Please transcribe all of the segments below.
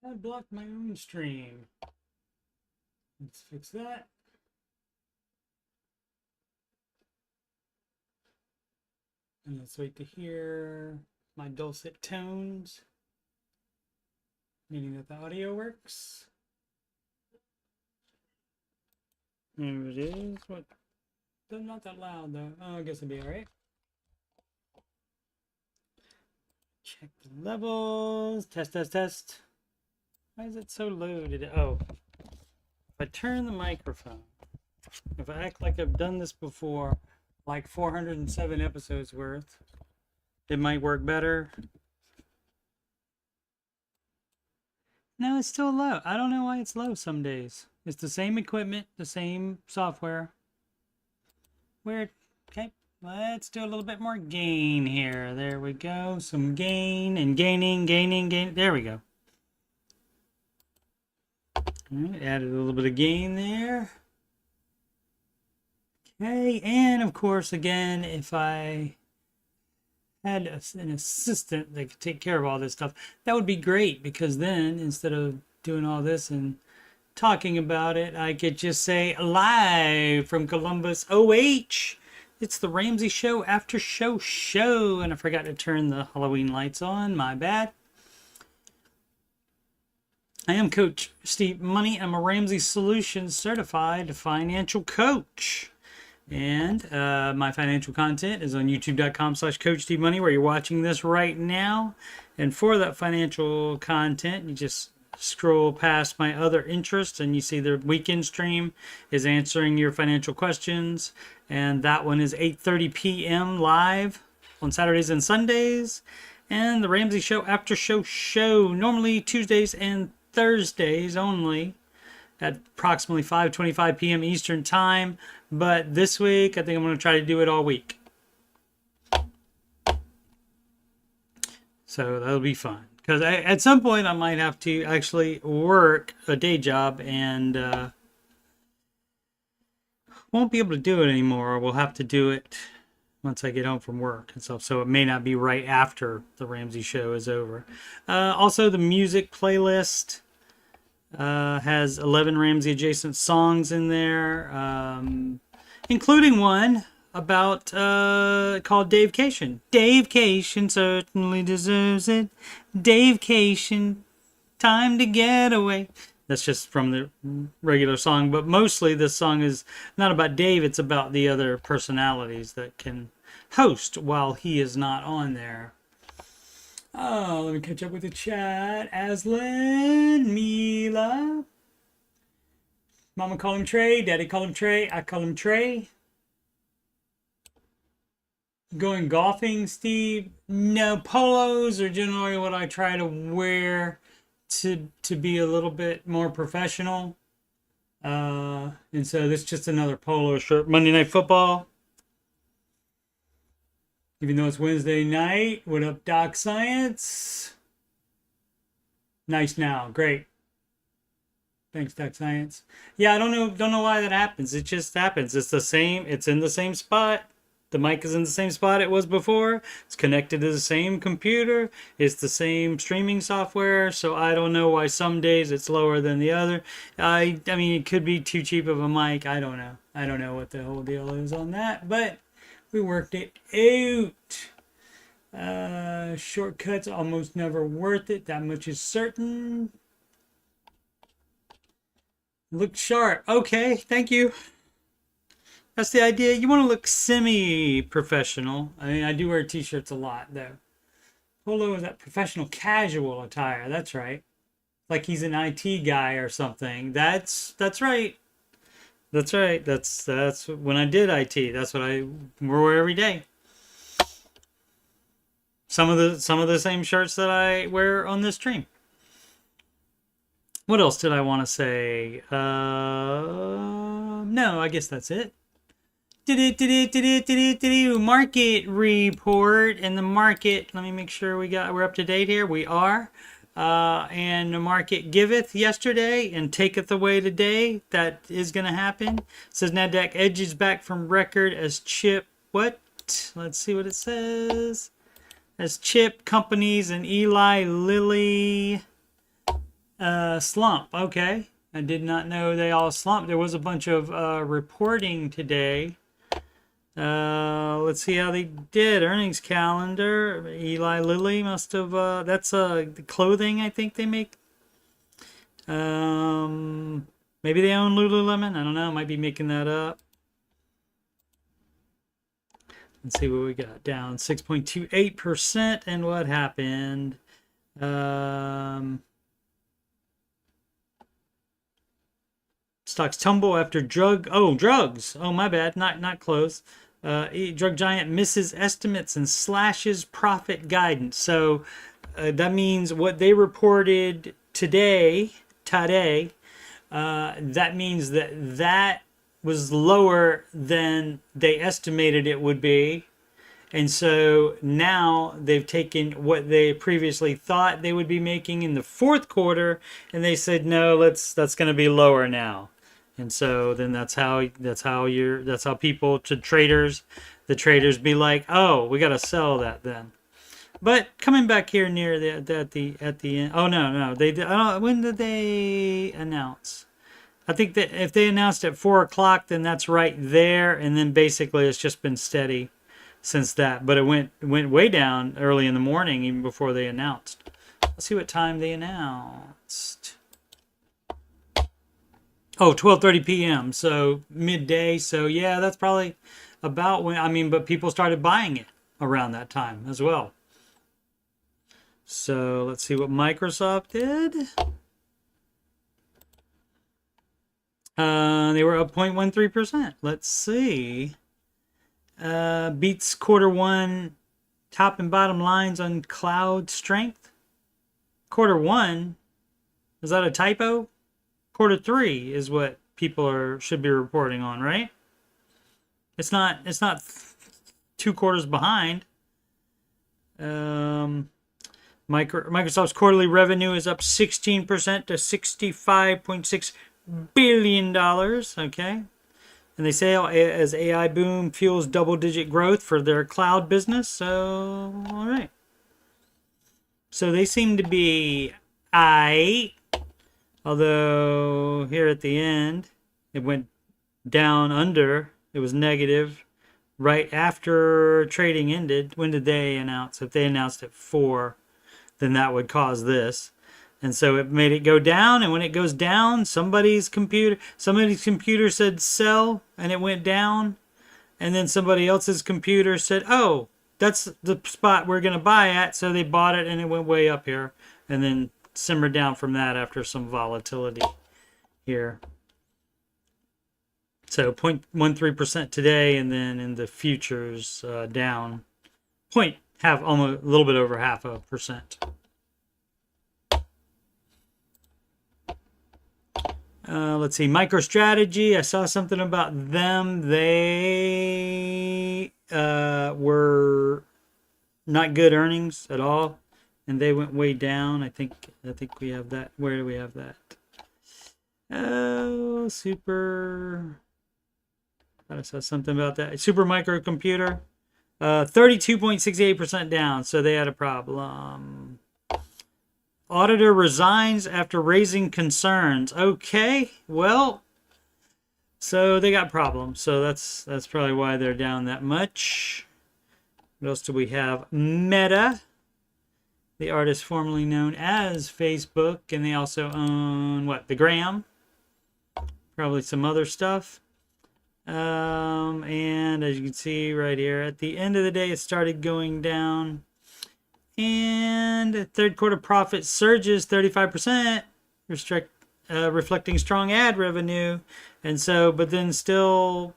I blocked my own stream. Let's fix that. And let's wait to hear my dulcet tones, meaning that the audio works. There it is. What? They're not that loud though. Oh, I guess it'll be all right. Check the levels. Test, test, test. Why is it so low today? Oh, if I turn the microphone, if I act like I've done this before, like 407 episodes worth, it might work better. No, it's still low. I don't know why it's low some days. It's the same equipment, the same software. Weird. Okay, let's do a little bit more gain here. There we go. Some gain and gaining. There we go. All right, added a little bit of gain there. Okay, and of course, again, if I had an assistant that could take care of all this stuff, that would be great, because then instead of doing all this and talking about it, I could just say live from Columbus, OH. It's the Ramsey Show after show, and I forgot to turn the Halloween lights on. My bad. I am Coach Steve Money. I'm a Ramsey Solutions certified financial coach. And my financial content is on youtube.com/coachstevemoney, where you're watching this right now. And for that financial content, you just scroll past my other interests and you see the weekend stream is answering your financial questions. And that one is 8:30 p.m. live on Saturdays and Sundays. And the Ramsey Show after show, normally Tuesdays and Thursdays only, at approximately 5:25 p.m. Eastern Time. But this week, I think I'm going to try to do it all week. So that'll be fun. Because at some point, I might have to actually work a day job and won't be able to do it anymore. We'll have to do it once I get home from work and stuff. So it may not be right after the Ramsey Show is over. Also, the music playlist has 11 Ramsey adjacent songs in there, including one about called Dave Cation. Dave Cation certainly deserves it. Dave Cation, time to get away. That's just from the regular song, but mostly this song is not about Dave, it's about the other personalities that can host while he is not on there. Oh, let me catch up with the chat. Aslan, Mila. Mama call him Trey. Daddy call him Trey. I call him Trey. Going golfing, Steve? No, polos are generally what I try to wear to be a little bit more professional. And so this is just another polo shirt. Monday Night Football. Even though it's Wednesday night. What up, Doc Science? Nice now. Great. Thanks, Doc Science. Yeah, I don't know why that happens. It just happens. It's the same. It's in the same spot. The mic is in the same spot it was before. It's connected to the same computer. It's the same streaming software. So I don't know why some days it's lower than the other. I mean, it could be too cheap of a mic. I don't know. I don't know what the whole deal is on that. But we worked it out. Shortcuts almost never worth it. That much is certain. Look sharp. Okay, thank you. That's the idea. You want to look semi-professional. I mean, I do wear t-shirts a lot, though. Polo is that professional casual attire. That's right. Like he's an IT guy or something. That's right. That's right. That's when I did IT. That's what I wore every day. Some of the same shirts that I wear on this stream. What else did I want to say? No, I guess that's it. Market report, and the market. Let me make sure we're up to date here. We are. And the market giveth yesterday and taketh away today. That is going to happen. It says NASDAQ edges back from record as chip. What? Let's see what it says. As chip companies and Eli Lilly Slump. Okay. I did not know they all slumped. There was a bunch of reporting today. Let's see how they did. Earnings calendar. Eli Lilly must have. That's clothing, I think they make. Maybe they own Lululemon. I don't know. Might be making that up. Let's see what we got. Down 6.28%. And what happened? Stocks tumble after drugs. Oh, my bad. Not close. Drug giant misses estimates and slashes profit guidance. So that means what they reported today, that means that was lower than they estimated it would be. And so now they've taken what they previously thought they would be making in the fourth quarter, and they said, no, that's going to be lower now. And so then that's how people, to traders, the traders be like, oh, we got to sell that then. But coming back here near at the end. Oh no, they did. When did they announce? I think that if they announced at 4 o'clock, then that's right there, and then basically it's just been steady since that. But it went way down early in the morning, even before they announced. Let's see what time they announced. Oh, 12:30 p.m. So midday. So yeah, that's probably about when. But people started buying it around that time as well. So let's see what Microsoft did. They were up 0.13%. Let's see. Beats Q1 top and bottom lines on cloud strength. Q1, is that a typo? Q3 is what people should be reporting on, right? It's not 2 quarters behind. Microsoft's quarterly revenue is up 16% to $65.6 billion. Okay. And they say as AI boom fuels double-digit growth for their cloud business. So, all right. So they seem to be although here at the end, it went down under. It was negative right after trading ended. When did they announce? If they announced at 4, then that would cause this. And so it made it go down, and when it goes down, somebody's computer said sell, and it went down. And then somebody else's computer said, oh, that's the spot we're going to buy at. So they bought it, and it went way up here, and then simmered down from that after some volatility here. So 0.13% today, and then in the futures down almost a little bit over 0.5%. Let's see, MicroStrategy. I saw something about them. They were not good earnings at all, and they went way down. I think we have that. Where do we have that? Oh, I saw something about that. Super microcomputer, 32.68% down. So they had a problem. Auditor resigns after raising concerns. Okay, well, so they got problems. So that's probably why they're down that much. What else do we have? Meta, the artist formerly known as Facebook, and they also own what? The Gram. Probably some other stuff. And as you can see right here, at the end of the day, it started going down. And third quarter profit surges 35%, reflecting strong ad revenue. And so, but then still,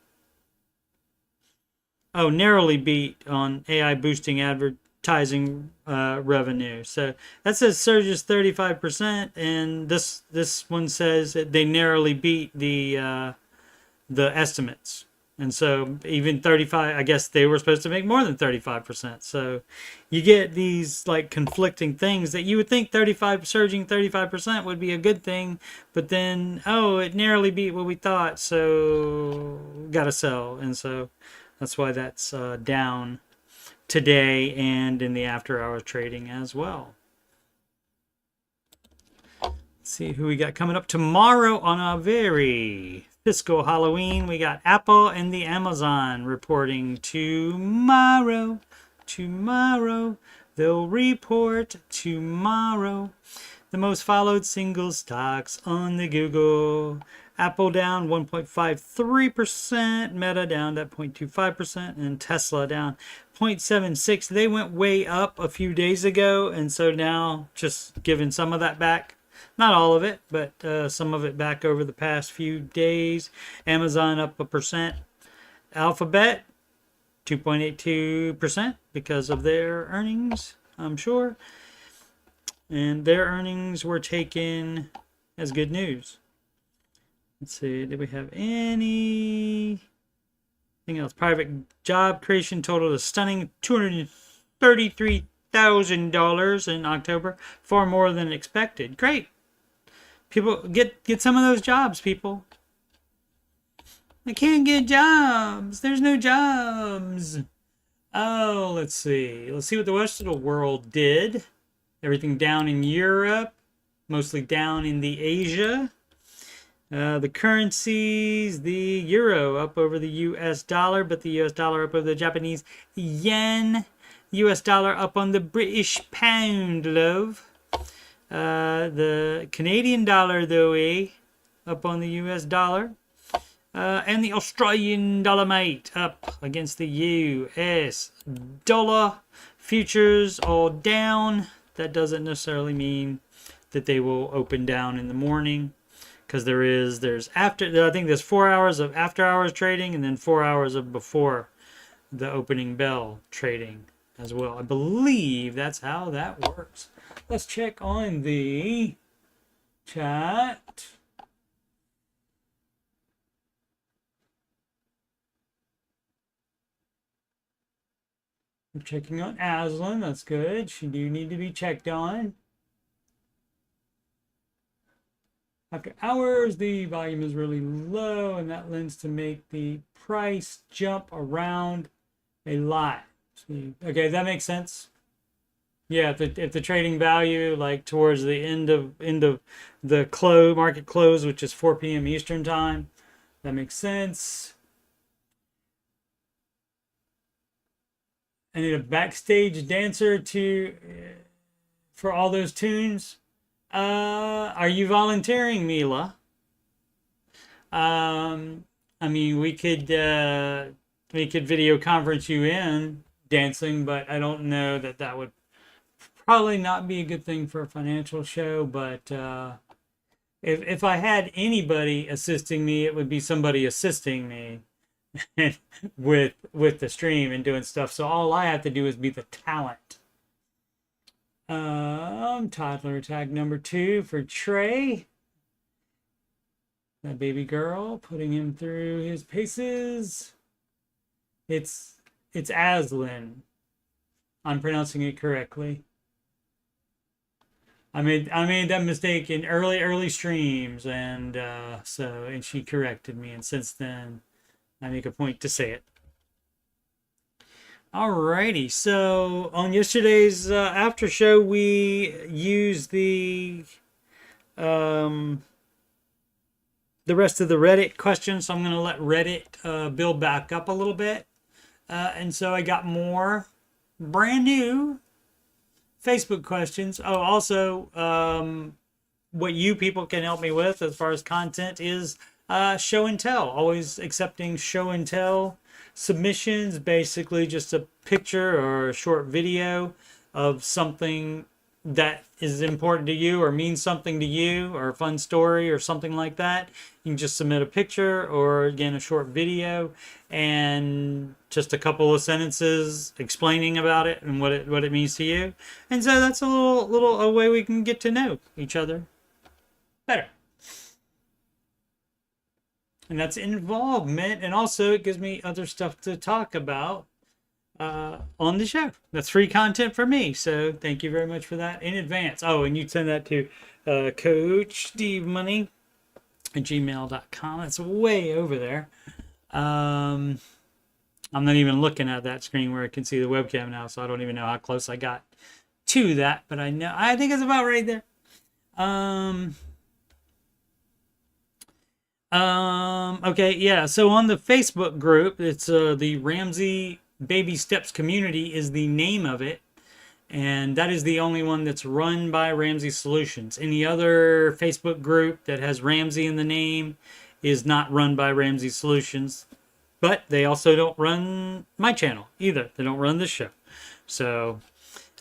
narrowly beat on AI boosting advertising revenue. So that says surges 35%, and this one says that they narrowly beat the estimates. And so even 35, I guess they were supposed to make more than 35%. So you get these like conflicting things that you would think surging 35% would be a good thing. But then, it narrowly beat what we thought. So got to sell. And so that's why that's down today and in the after hours trading as well. see who we got coming up tomorrow on a very fiscal Halloween. We got Apple and the Amazon reporting tomorrow. Tomorrow. They'll report tomorrow. The most followed single stocks on the Google. Apple down 1.53%, Meta down at 0.25%, and Tesla down 0.76%. They went way up a few days ago, and so now just giving some of that back. Not all of it, but some of it back over the past few days. Amazon up 1%. Alphabet 2.82% because of their earnings, I'm sure. And their earnings were taken as good news. Let's see, did we have anything else? Private job creation totaled a stunning $233,000 in October, far more than expected. Great. People, get some of those jobs, people. I can't get jobs. There's no jobs. Oh, let's see. Let's see what the rest of the world did. Everything down in Europe, mostly down in the Asia. The currencies, the euro up over the US dollar, but the US dollar up over the Japanese yen. US dollar up on the British pound, love. The Canadian dollar, though, up on the US dollar. And the Australian dollar, mate, up against the US dollar. Futures all down. That doesn't necessarily mean that they will open down in the morning, because there's 4 hours of after hours trading and then 4 hours of before the opening bell trading as well. I believe that's how that works. Let's check on the chat. We're checking on Aslan. That's good. She do need to be checked on. After hours, the volume is really low, and that lends to make the price jump around a lot. See, okay, that makes sense. Yeah, if the trading value, like towards the end of the market close, which is 4 p.m. Eastern time, that makes sense. I need a backstage dancer for all those tunes. Are you volunteering, Mila? I mean, we could video conference you in dancing, but I don't know that would probably not be a good thing for a financial show. But if I had anybody assisting me, it would be somebody assisting me with the stream and doing stuff. So all I have to do is be the talent. Toddler tag number 2 for Trey. That baby girl, putting him through his paces. It's Aslan. I'm pronouncing it correctly. I made that mistake in early streams, and and she corrected me, and since then I make a point to say it. Alrighty, so on yesterday's after show, we used the rest of the Reddit questions, so I'm going to let Reddit build back up a little bit. And so I got more brand new Facebook questions. Oh, also, what you people can help me with as far as content is show and tell. Always accepting show and tell submissions, basically just a picture or a short video of something that is important to you or means something to you, or a fun story or something like that. You can just submit a picture, or again a short video and just a couple of sentences explaining about it and what it means to you. And so that's a way we can get to know each other better. And that's involvement, and also it gives me other stuff to talk about on the show. That's free content for me, so thank you very much for that in advance. Oh, and you send that to coachstevemoney at gmail.com. That's way over there. I'm not even looking at that screen where I can see the webcam now, so I don't even know how close I got to that, but I think it's about right there. Okay, yeah. So on the Facebook group, it's the Ramsey Baby Steps Community is the name of it. And that is the only one that's run by Ramsey Solutions. Any other Facebook group that has Ramsey in the name is not run by Ramsey Solutions. But they also don't run my channel either. They don't run this show. So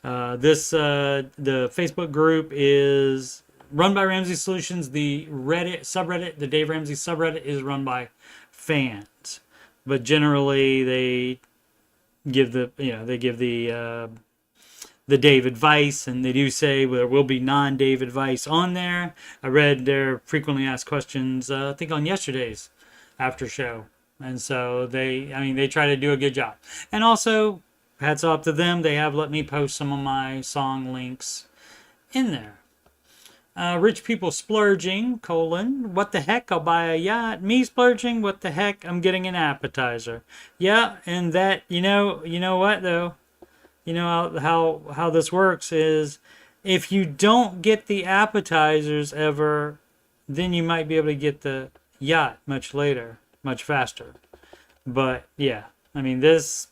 the Facebook group is run by Ramsey Solutions. The Reddit subreddit, the Dave Ramsey subreddit, is run by fans. But generally, they give the Dave advice, and they do say there will be non-Dave advice on there. I read their frequently asked questions, I think on yesterday's Aftershow. And so they try to do a good job. And also, hats off to them. They have let me post some of my song links in there. Rich people splurging, what the heck, I'll buy a yacht. Me splurging, what the heck, I'm getting an appetizer. Yeah, and that, you know what though? You know how this works is if you don't get the appetizers ever, then you might be able to get the yacht much later, much faster. But yeah, I mean, this,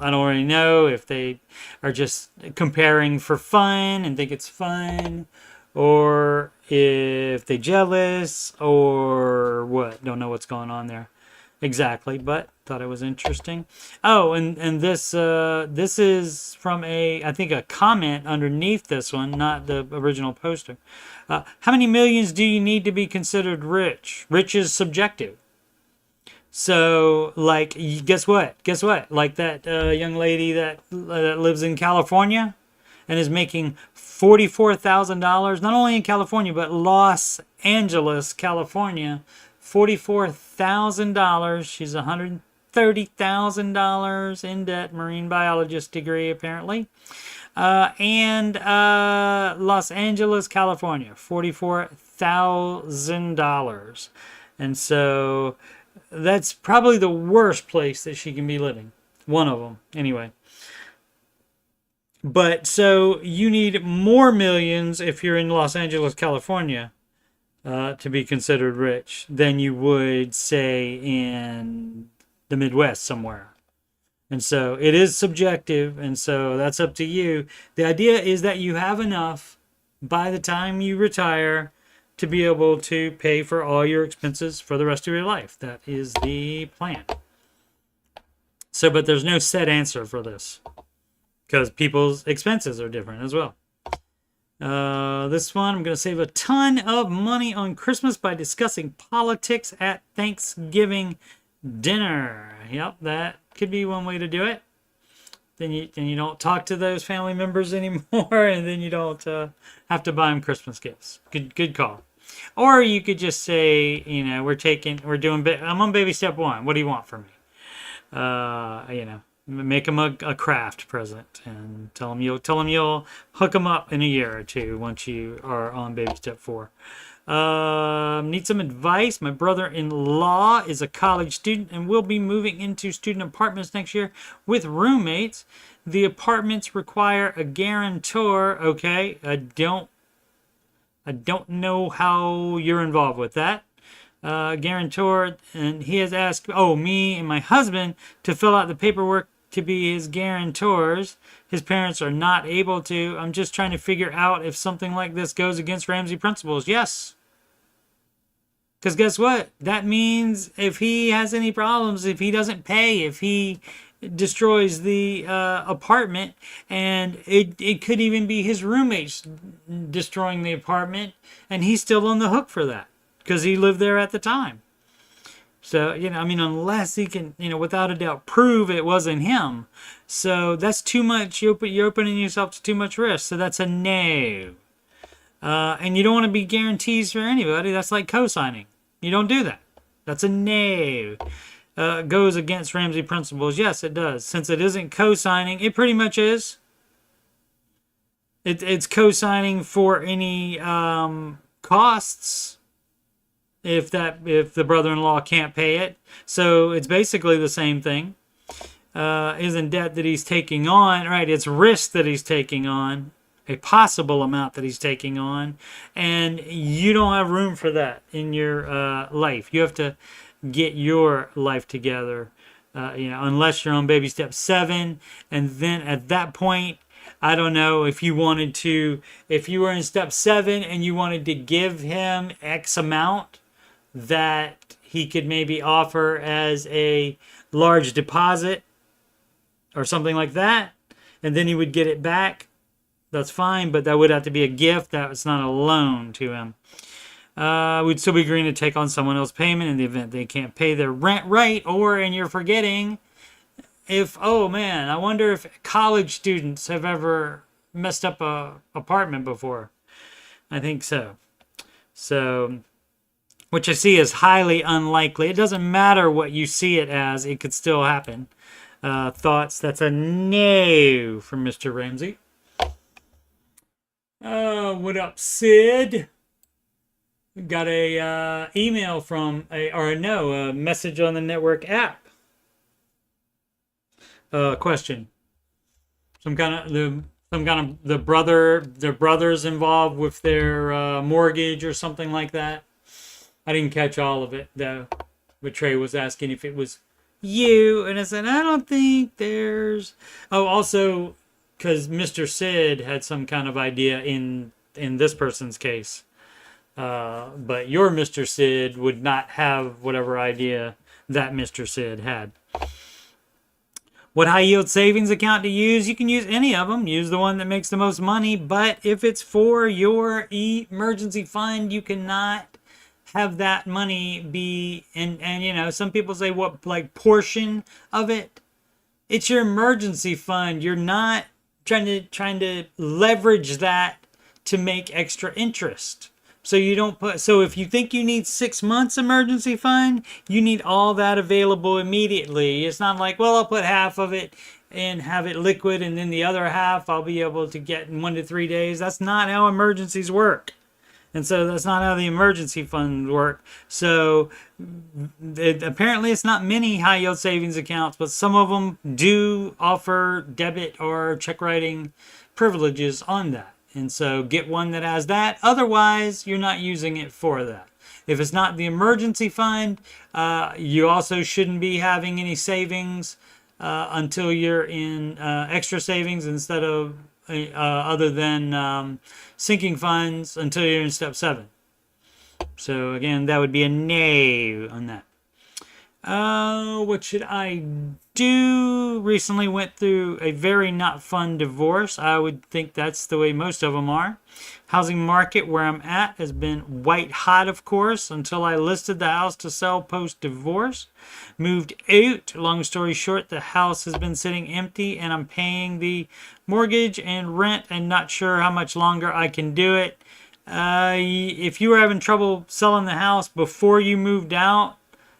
I don't really know if they are just comparing for fun and think it's fun, or if they're jealous, or what. Don't know what's going on there exactly, but thought it was interesting. Oh, and this is from I think a comment underneath this one, not the original poster. How many millions do you need to be considered rich? Rich is subjective. So, like, guess what? Like that young lady that lives in California and is making $44,000, not only in California, but Los Angeles, California, $44,000. She's $130,000 in debt, marine biologist degree, apparently. And Los Angeles, California, $44,000. And so that's probably the worst place that she can be living. One of them, anyway. But so you need more millions if you're in Los Angeles, California, to be considered rich than you would, say, in the Midwest somewhere. And so it is subjective, and so that's up to you. The idea is that you have enough by the time you retire to be able to pay for all your expenses for the rest of your life. That is the plan. So, but there's no set answer for this because people's expenses are different as well. This one, I'm going to save a ton of money on Christmas by discussing politics at Thanksgiving dinner. Yep, that could be one way to do it. Then you don't talk to those family members anymore, and then you don't have to buy them Christmas gifts. Good call. Or you could just say, I'm on baby step 1. What do you want from me? Make them a craft present and tell them you'll hook them up in a year or two once you are on baby step 4. Need some advice. My brother-in-law is a college student and will be moving into student apartments next year with roommates. The apartments require a guarantor. Okay, I don't know how you're involved with that. Guarantor, and he has asked me and my husband to fill out the paperwork to be his guarantors. His parents are not able to. I'm just trying to figure out if something like this goes against Ramsey principles. Yes. Because guess what? That means if he has any problems, if he doesn't pay, if he destroys the apartment, and it could even be his roommates destroying the apartment, and he's still on the hook for that because he lived there at the time. So, unless he can, without a doubt, prove it wasn't him. So that's too much. You're opening yourself to too much risk. So that's a no. And you don't want to be guarantees for anybody. That's like co-signing. You don't do that. That's a no. Goes against Ramsey principles. Yes, it does. Since it isn't co-signing, it pretty much is. It's co-signing for any costs. If the brother-in-law can't pay it. So it's basically the same thing. Isn't debt that he's taking on, right? It's risk that he's taking on. a possible amount that he's taking on, and you don't have room for that in your life. You have to get your life together, unless you're on baby step 7, and then at that point, I don't know if you wanted to, if you were in step 7 and you wanted to give him X amount that he could maybe offer as a large deposit or something like that, and then he would get it back. That's fine, but that would have to be a gift. That's not a loan to him. We'd still be agreeing to take on someone else's payment in the event they can't pay their rent right, and you're forgetting if, oh man, I wonder if college students have ever messed up a apartment before. I think so. So, which I see as highly unlikely. It doesn't matter what you see it as, it could still happen. Thoughts? That's a no from Mr. Ramsey. What up, Sid? Got a email from a message on the network app. Question. Their brothers involved with their mortgage or something like that. I didn't catch all of it though. But Trey was asking if it was you, and I said I don't think there's. Oh, also, because Mr. Sid had some kind of idea in this person's case. But your Mr. Sid would not have whatever idea that Mr. Sid had. What high yield savings account to use? You can use any of them. Use the one that makes the most money. But if it's for your emergency fund, you cannot have that money be, and some people say what, like portion of it. It's your emergency fund. You're not trying to leverage that to make extra interest. So you don't put, so if you think you need 6 months emergency fund, you need all that available immediately. It's not like, well, I'll put half of it and have it liquid, and then the other half I'll be able to get in 1 to 3 days. That's not how emergencies work. And so that's not how the emergency funds work. So apparently it's not many high yield savings accounts, but some of them do offer debit or check writing privileges on that. And so get one that has that. Otherwise, you're not using it for that. If it's not the emergency fund, you also shouldn't be having any savings until you're in extra savings instead of other than sinking funds until you're in step 7. So again, that would be a no on that. What should I do? Recently went through a very not fun divorce. I would think that's the way most of them are. Housing market where I'm at has been white hot, of course, until I listed the house to sell post-divorce. Moved out. Long story short, the house has been sitting empty and I'm paying the mortgage and rent and not sure how much longer I can do it. If you were having trouble selling the house before you moved out,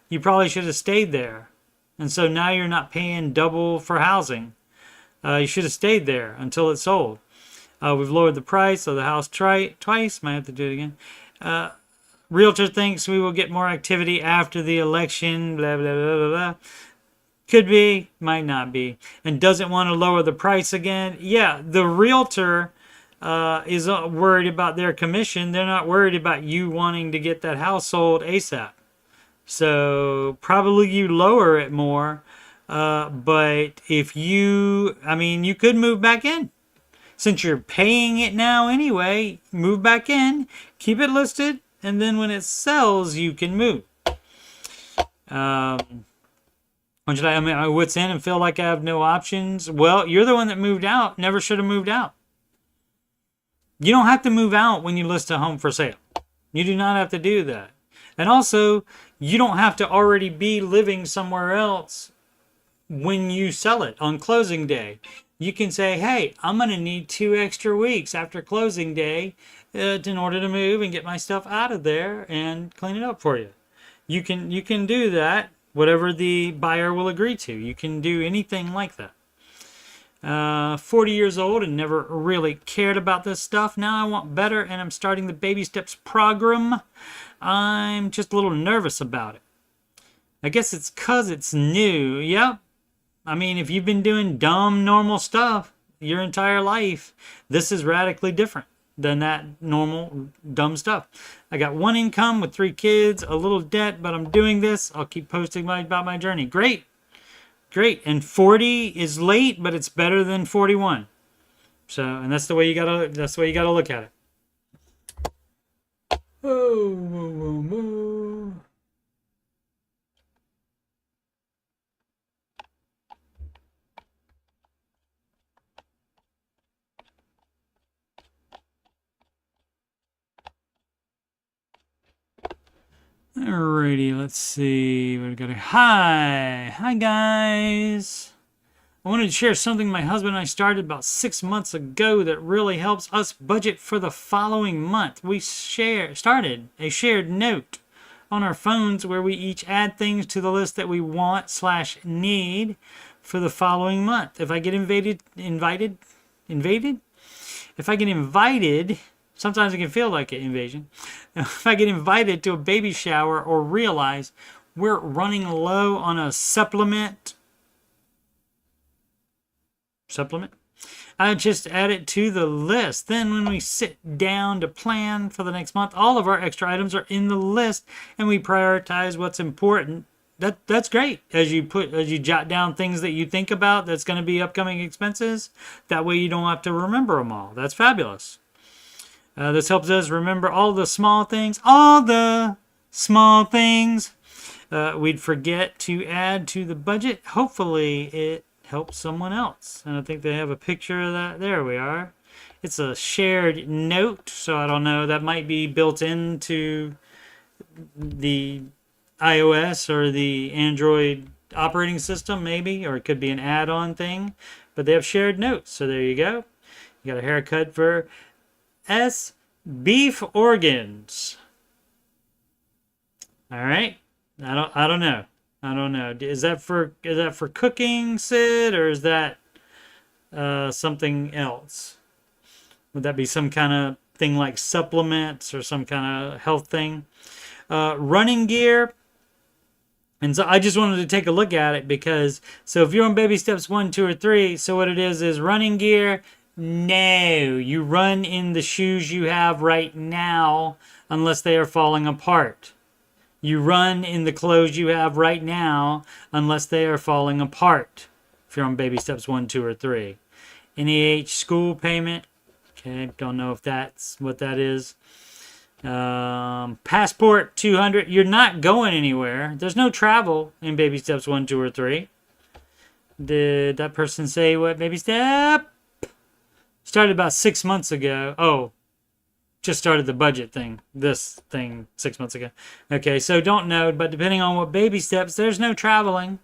you probably should have stayed there. And so now you're not paying double for housing. You should have stayed there until it sold. We've lowered the price of the house twice. Might have to do it again. Realtor thinks we will get more activity after the election. Blah, blah, blah, blah, blah. Could be, might not be. And doesn't want to lower the price again. Yeah, the realtor is worried about their commission. They're not worried about you wanting to get that house sold ASAP. So probably you lower it more. But if you could move back in. Since you're paying it now anyway, move back in, keep it listed, and then when it sells, you can move. What's in and feel like I have no options? Well, you're the one that moved out. Never should have moved out. You don't have to move out when you list a home for sale. You do not have to do that. And also, you don't have to already be living somewhere else when you sell it on closing day. You can say, hey, I'm going to need 2 extra weeks after closing day in order to move and get my stuff out of there and clean it up for you. You can do that, whatever the buyer will agree to. You can do anything like that. 40 years old and never really cared about this stuff. Now I want better and I'm starting the baby steps program. I'm just a little nervous about it. I guess it's 'cause it's new. Yep. I mean, if you've been doing dumb, normal stuff, your entire life, this is radically different than that normal dumb stuff. I got one income with 3 kids, a little debt, but I'm doing this. I'll keep posting about my journey. Great. Great. And 40 is late, but it's better than 41. So, and that's the way you gotta look at it. Oh, whoa, whoa, whoa. Alrighty, let's see what we got here. Hi guys. I wanted to share something my husband and I started about 6 months ago that really helps us budget for the following month. We started a shared note on our phones where we each add things to the list that we want/need for the following month. If I get invaded, sometimes it can feel like an invasion. If I get invited to a baby shower or realize we're running low on a supplement, I just add it to the list. Then when we sit down to plan for the next month, all of our extra items are in the list and we prioritize what's important. That's great. As you jot down things that you think about that's going to be upcoming expenses, that way you don't have to remember them all. That's fabulous. This helps us remember all the small things. We'd forget to add to the budget. Hopefully it helps someone else. And I think they have a picture of that. There we are. It's a shared note, so I don't know. That might be built into the iOS or the Android operating system, maybe, or it could be an add-on thing. But they have shared notes, so there you go. You got a haircut for beef organs. All right. I don't know. Is that for cooking, Sid, or is that something else? Would that be some kind of thing like supplements or some kind of health thing? Running gear. And so I just wanted to take a look at it because, so if you're on baby steps 1, 2, or 3, so what it is running gear. No, you run in the shoes you have right now unless they are falling apart. You run in the clothes you have right now unless they are falling apart. If you're on baby steps 1, 2, or 3. NEH school payment. Okay, don't know if that's what that is. Passport 200. You're not going anywhere. There's no travel in baby steps 1, 2, or 3. Did that person say what baby step? Started about 6 months ago. Oh, just started the budget thing. This thing 6 months ago. Okay, so don't know, but depending on what baby steps, there's no traveling.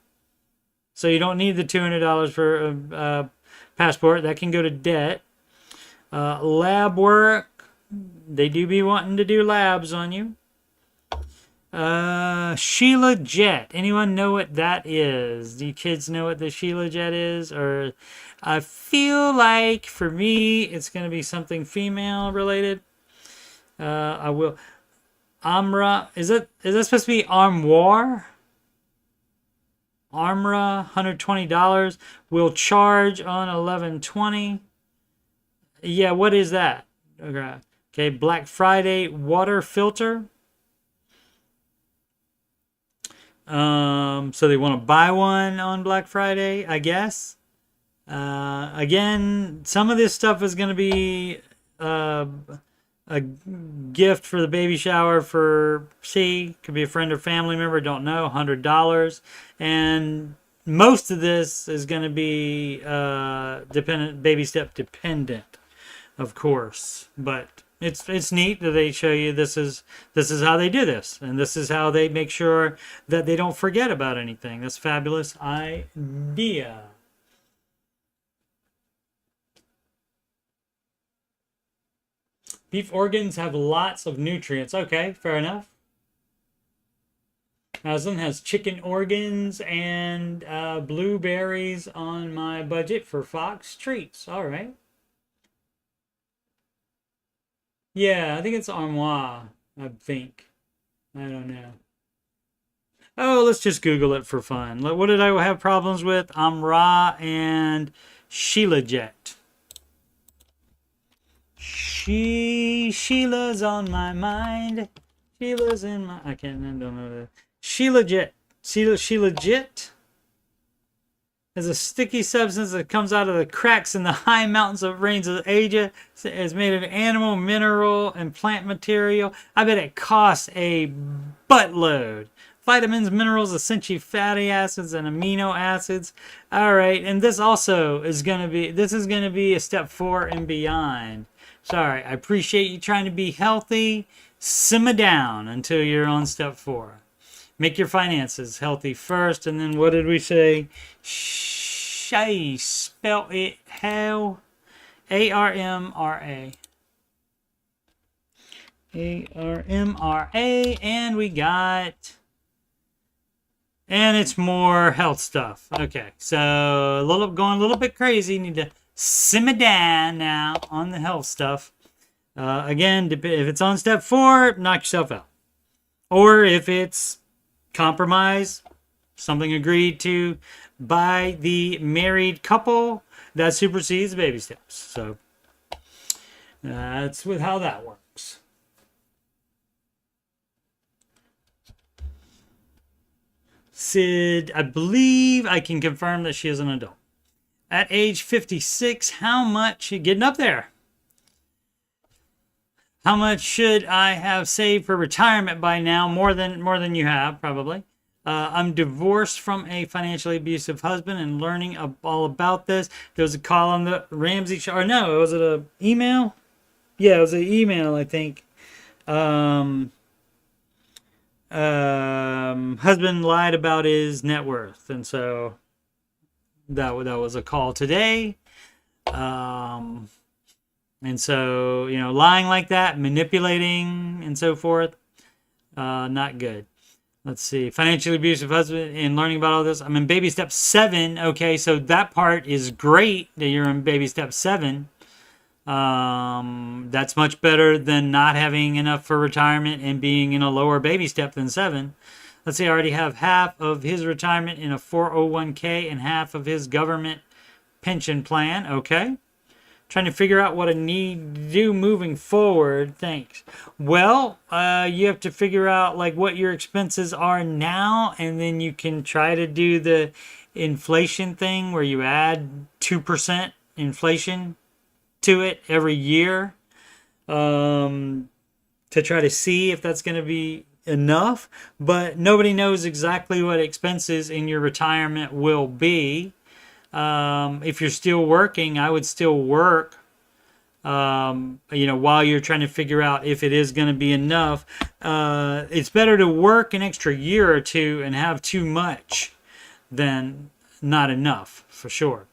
So you don't need the $200 for a passport. That can go to debt. Lab work. They do be wanting to do labs on you. Sheila Jet. Anyone know what that is? Do you kids know what the Sheila Jet is? Or I feel like for me it's going to be something female related. I will. Amra. Is that supposed to be armoire? Armra, $120. Will charge on 11/20. Yeah, what is that? Okay, Black Friday water filter. So they want to buy one on Black Friday, I guess. Again, some of this stuff is going to be a gift for the baby shower for C. Could be a friend or family member, don't know, $100. And most of this is going to be baby step dependent, of course. But it's neat that they show you this is how they do this, and this is how they make sure that they don't forget about anything. That's a fabulous idea. Beef organs have lots of nutrients. Okay, fair enough. Aslan has chicken organs and blueberries on my budget for Fox treats. All right. Yeah, I think it's armoire, I think. I don't know. Oh, let's just Google it for fun. What did I have problems with? Amra and Sheila Jet. Sheila's on my mind. Sheila's in my. I don't know that. She legit is a sticky substance that comes out of the cracks in the high mountains of range of Asia. It's made of animal, mineral, and plant material. I bet it costs a buttload. Vitamins, minerals, essential fatty acids, and amino acids. All right, and this also is going to be, a step 4 and beyond. Sorry, I appreciate you trying to be healthy. Simmer down until you're on step 4. Make your finances healthy first, and then what did we say? I spell it how? ARMRA. ARMRA, and we got... And it's more health stuff. Okay, so going a little bit crazy. Need to simmer down now on the health stuff. Again, if it's on step 4, knock yourself out. Or if it's compromise, something agreed to by the married couple, that supersedes baby steps. So that's with how that works. Sid, I believe I can confirm that she is an adult. At age 56, how much, getting up there, how much should I have saved for retirement by now? More than you have, probably. I'm divorced from a financially abusive husband and learning all about this. There was a call on the Ramsey show. Or no, was it an email? Yeah, it was an email, I think. Husband lied about his net worth. And so that was a call today. And so, lying like that, manipulating and so forth, not good. Let's see. Financially abusive husband and learning about all this. I'm in baby step 7. Okay, so that part is great that you're in baby step 7. That's much better than not having enough for retirement and being in a lower baby step than 7. Let's see, I already have half of his retirement in a 401k and half of his government pension plan. Okay. Trying to figure out what I need to do moving forward. Thanks. Well, you have to figure out like what your expenses are now, and then you can try to do the inflation thing where you add 2% inflation to it every year to try to see if that's going to be enough. But nobody knows exactly what expenses in your retirement will be. If you're still working, I would still work, while you're trying to figure out if it is going to be enough. It's better to work an extra year or two and have too much than not enough, for sure.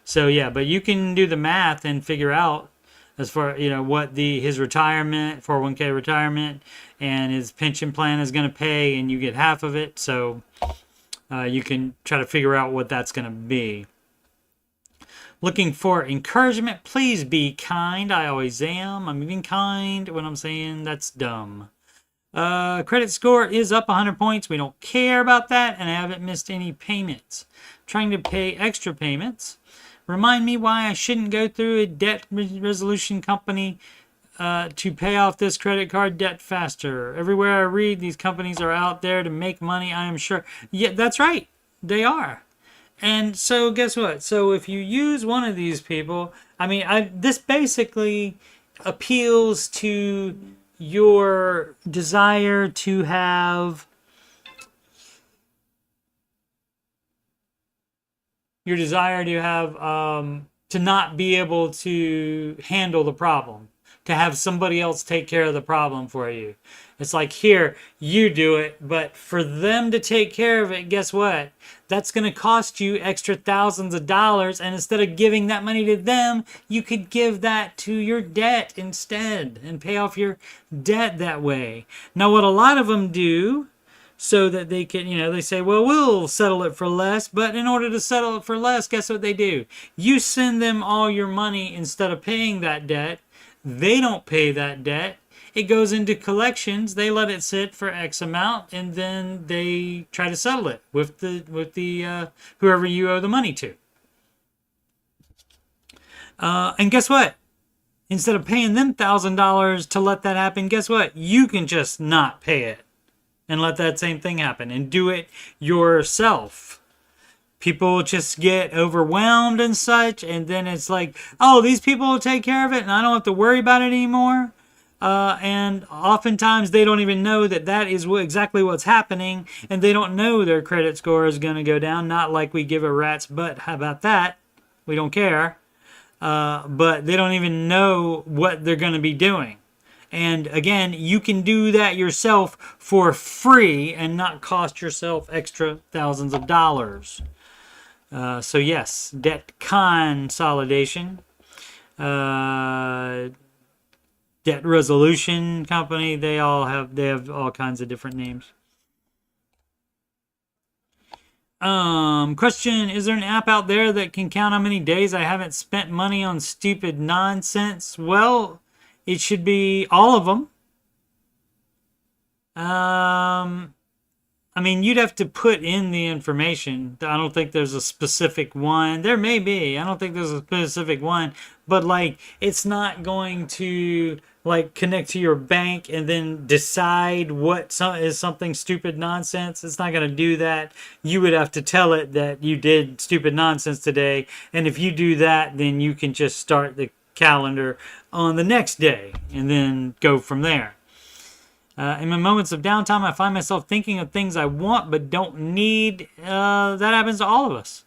So, yeah, but you can do the math and figure out as far, what his retirement, 401k retirement, and his pension plan is going to pay, and you get half of it. So, you can try to figure out what that's going to be. Looking for encouragement. Please be kind. I always am. I'm even kind when I'm saying that's dumb. Credit score is up 100 points. We don't care about that, and I haven't missed any payments. Trying to pay extra payments. Remind me why I shouldn't go through a debt resolution company to pay off this credit card debt faster. Everywhere I read, these companies are out there to make money, I am sure. Yeah, that's right. They are. And so guess what? So if you use one of these people, this basically appeals to your desire to have to not be able to handle the problem, to have somebody else take care of the problem for you. It's like, here, you do it, but for them to take care of it, guess what? That's going to cost you extra thousands of dollars, and instead of giving that money to them, you could give that to your debt instead and pay off your debt that way. Now, what a lot of them do, so that they can, they say, well, we'll settle it for less, but in order to settle it for less, guess what they do? You send them all your money instead of paying that debt. They don't pay that debt. It goes into collections. They let it sit for X amount, and then they try to settle it with the whoever you owe the money to. And guess what? Instead of paying them $1,000 to let that happen, guess what? You can just not pay it and let that same thing happen and do it yourself. People just get overwhelmed and such, and then it's like, oh, these people will take care of it and I don't have to worry about it anymore. And oftentimes they don't even know that that is exactly what's happening, and they don't know their credit score is going to go down. Not like we give a rat's butt. How about that? We don't care. But they don't even know what they're going to be doing. And again, you can do that yourself for free and not cost yourself extra thousands of dollars. So yes, debt consolidation, debt resolution company. They have all kinds of different names. Question, is there an app out there that can count how many days I haven't spent money on stupid nonsense? Well, it should be all of them. I mean, you'd have to put in the information. I don't think there's a specific one. There may be. I don't think there's a specific one. But, like, it's not going to, like, connect to your bank and then decide what is something stupid nonsense. It's not going to do that. You would have to tell it that you did stupid nonsense today. And if you do that, then you can just start the calendar on the next day and then go from there. In my moments of downtime, I find myself thinking of things I want but don't need. That happens to all of us.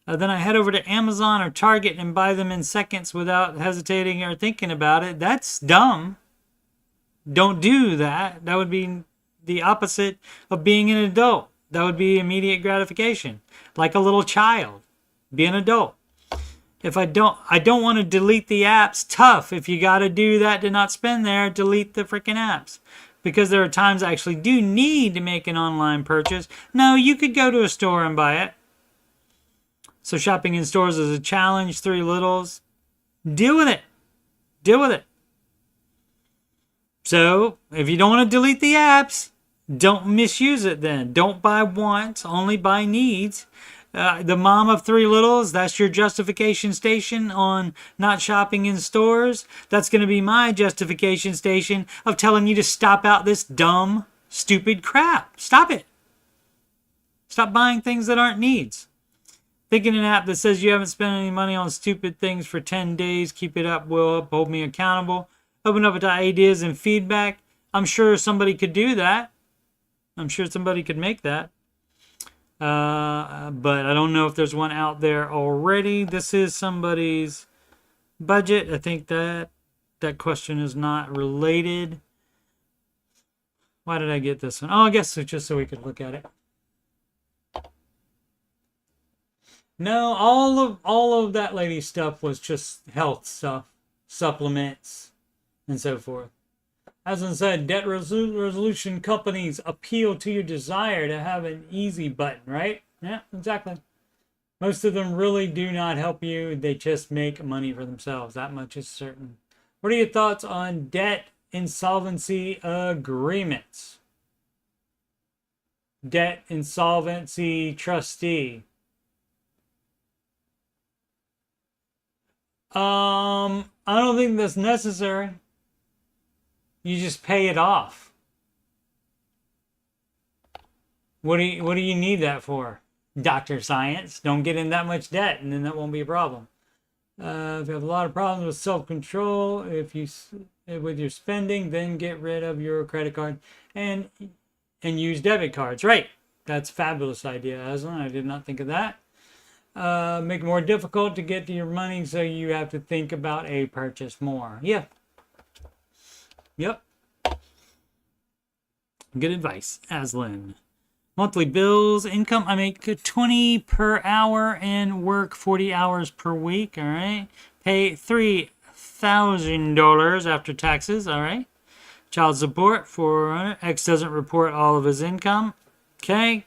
Then I head over to Amazon or Target and buy them in seconds without hesitating or thinking about it. That's dumb. Don't do that. That would be the opposite of being an adult. That would be immediate gratification. Like a little child. Be an adult. If I don't want to delete the apps. Tough. If you got to do that to not spend there, delete the freaking apps. Because there are times I actually do need to make an online purchase. No, you could go to a store and buy it. So shopping in stores is a challenge. Three littles. Deal with it. Deal with it. So if you don't want to delete the apps, don't misuse it then. Don't buy wants, only buy needs. The mom of three littles, that's your justification station on not shopping in stores. That's going to be my justification station of telling you to stop out this dumb, stupid crap. Stop it. Stop buying things that aren't needs. Thinking an app that says you haven't spent any money on stupid things for 10 days. Keep it up, will hold me accountable. Open up to ideas and feedback. I'm sure somebody could do that. I'm sure somebody could make that. But I don't know if there's one out there already. This is somebody's budget. I think that question is not related. Why did I get this one? Oh, I guess it's just so we could look at it. No, all of that lady's stuff was just health stuff, supplements, and so forth. As I said, debt resolution companies appeal to your desire to have an easy button, right? Yeah, exactly. Most of them really do not help you. They just make money for themselves. That much is certain. What are your thoughts on debt insolvency agreements? Debt insolvency trustee. I don't think that's necessary. You just pay it off. What do you need that for? Dr. Science. Don't get in that much debt, and then that won't be a problem. If you have a lot of problems with self-control, with your spending, then get rid of your credit card and use debit cards. Right. That's a fabulous idea, Aslan. I did not think of that. Make it more difficult to get to your money, so you have to think about a purchase more. Yeah. Yep. Good advice, Aslan. Monthly bills, income. I make 20 per hour and work 40 hours per week. All right. Pay $3,000 after taxes. All right. Child support, $400. X doesn't report all of his income. Okay.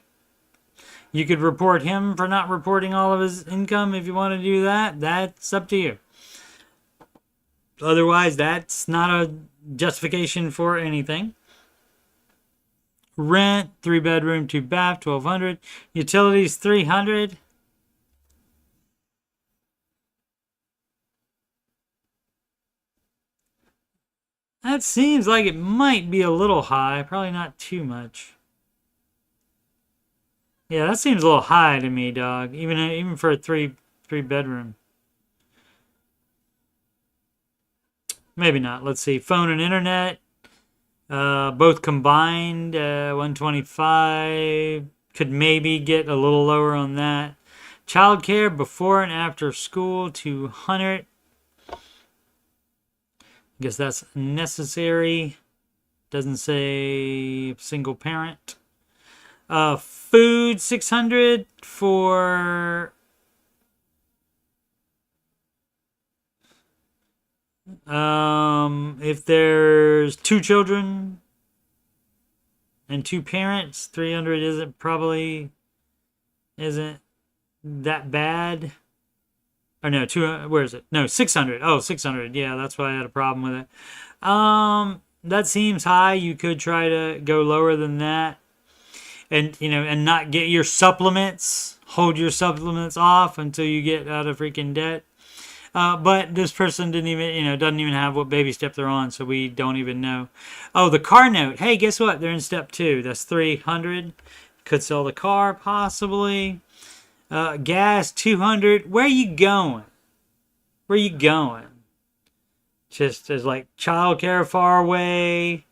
You could report him for not reporting all of his income if you want to do that. That's up to you. Otherwise, that's not a justification for anything. Rent, 3-bedroom, 2-bath, $1,200. Utilities, $300. That seems like it might be a little high. Probably not too much. Yeah, that seems a little high to me, dog. Even for a three bedroom. Maybe not. Let's see. Phone and internet. Both combined, 125. Could maybe get a little lower on that. Childcare before and after school, 200. I guess that's necessary. Doesn't say single parent. Food, 600 for if there's 2 children and 2 parents, 300 isn't that bad. Or no, 200, where is it? No, 600. Oh, 600. Yeah, that's why I had a problem with it. That seems high. You could try to go lower than that. And, and not get your supplements. Hold your supplements off until you get out of freaking debt. But this person doesn't even have what baby step they're on, so we don't even know. Oh, the car note. Hey, guess what? They're in step 2. That's 300. Could sell the car, possibly. Gas, 200. Where are you going? Where are you going? Just as like childcare far away,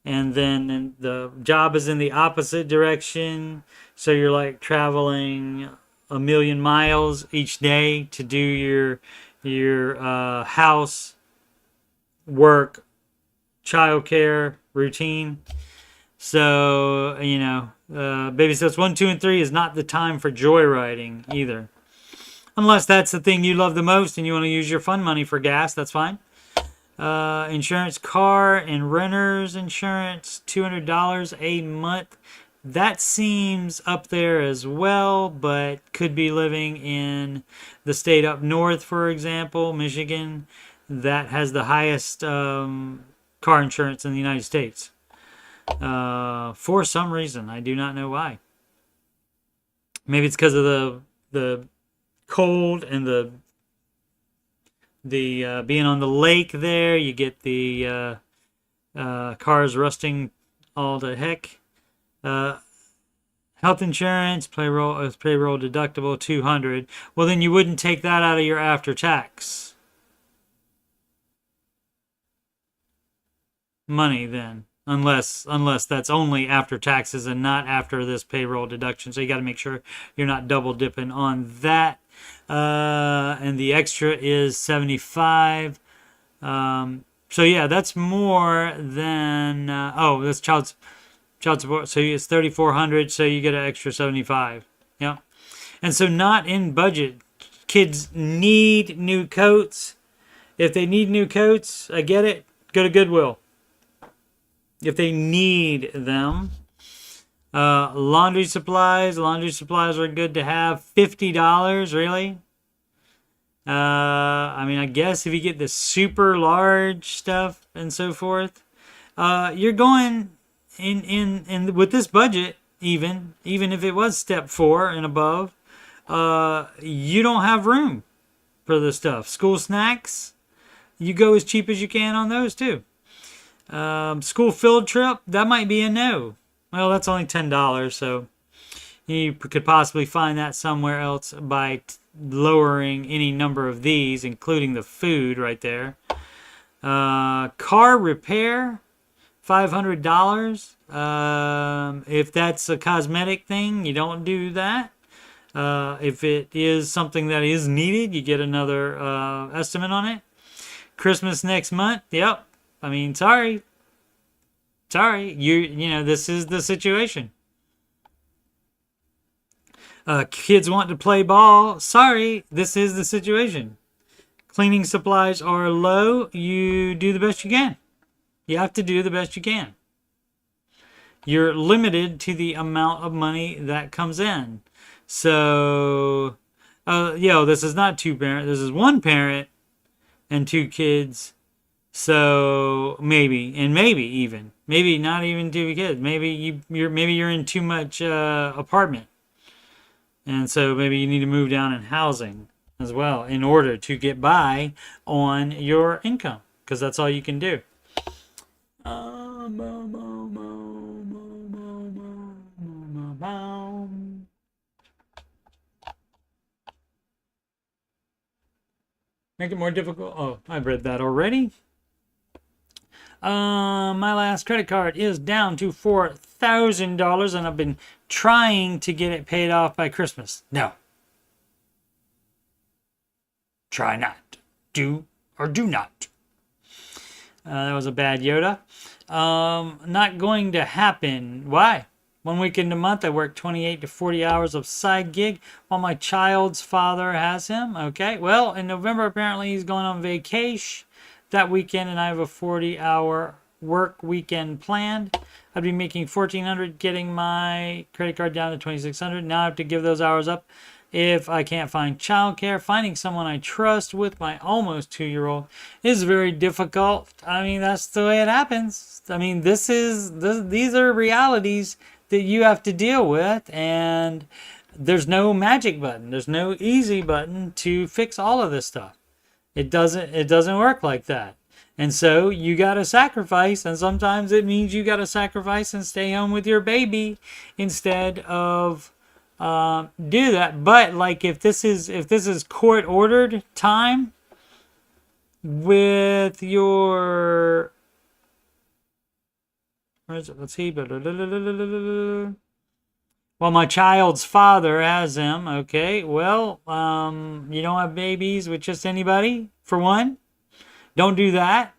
and then the job is in the opposite direction, so you're like traveling 1,000,000 miles each day to do your house, work, childcare routine. So, baby steps 1, 2, and 3 is not the time for joyriding either. Unless that's the thing you love the most and you want to use your fun money for gas, that's fine. Insurance, car and renters insurance, $200 a month. That seems up there as well, but could be living in the state up north, for example, Michigan, that has the highest car insurance in the United States. For some reason, I do not know why. Maybe it's because of the cold and the being on the lake there. You get the cars rusting all to heck. Health insurance, payroll deductible, 200. Well, then you wouldn't take that out of your after tax money then, unless that's only after taxes and not after this payroll deduction. So you got to make sure you're not double dipping on that. And the extra is 75. So yeah, that's more than that's child support. So it's 3,400. So you get an extra 75. Yeah, and so not in budget. Kids need new coats. If they need new coats, I get it. Go to Goodwill. If they need them. Laundry supplies are good to have. $50, really? I guess if you get the super large stuff and so forth, you're going in with this budget, even if it was step 4 and above, you don't have room for the stuff. School snacks, you go as cheap as you can on those too. School field trip, that might be a no. Well, that's only $10, so you could possibly find that somewhere else by lowering any number of these, including the food right there. Car repair, $500. If that's a cosmetic thing, you don't do that. If it is something that is needed, you get another estimate on it. Christmas next month. Yep. Sorry. This is the situation. Kids want to play ball. Sorry, this is the situation. Cleaning supplies are low. You do the best you can. You have to do the best you can. You're limited to the amount of money that comes in. So, this is not 2 parents. This is 1 parent and 2 kids. So maybe not even 2 kids. Maybe you're in too much apartment, and so maybe you need to move down in housing as well in order to get by on your income, because that's all you can do. Make it more difficult. Oh, I've read that already. My last credit card is down to $4,000, and I've been trying to get it paid off by Christmas. No. Try not. Do or do not. That was a bad Yoda. Not going to happen. Why? 1 weekend a month, I work 28 to 40 hours of side gig while my child's father has him. Okay. Well, in November, apparently he's going on vacation that weekend, and I have a 40-hour work weekend planned. I'd be making $1,400, getting my credit card down to $2,600. Now I have to give those hours up if I can't find childcare. Finding someone I trust with my almost 2-year-old is very difficult. I mean, that's the way it happens. I mean, these are realities that you have to deal with, and there's no magic button. There's no easy button to fix all of this stuff. It doesn't work like that. And so you got to sacrifice, and sometimes it means you got to sacrifice and stay home with your baby instead of do that. But like if this is court ordered time with your, where is it? Let's see. Well, my child's father has him. Okay. Well, you don't have babies with just anybody, for one. Don't do that.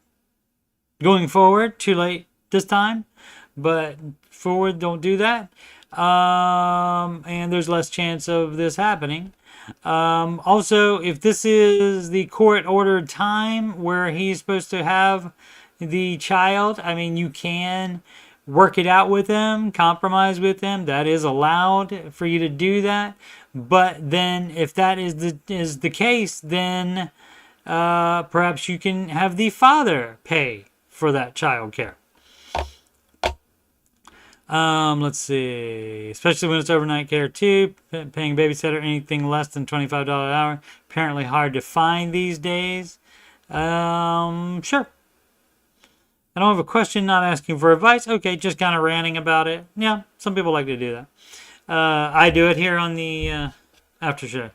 Going forward, too late this time. But forward, don't do that. And there's less chance of this happening. Also, if this is the court-ordered time where he's supposed to have the child, I mean, you can work it out with them, compromise with them. That is allowed for you to do that. But then if that is the case, then perhaps you can have the father pay for that child care. Let's see. Especially when it's overnight care too. Paying babysitter anything less than $25 an hour. Apparently hard to find these days. Sure. I don't have a question, not asking for advice. Okay, just kind of ranting about it. Yeah, some people like to do that. I do it here on the Aftershow.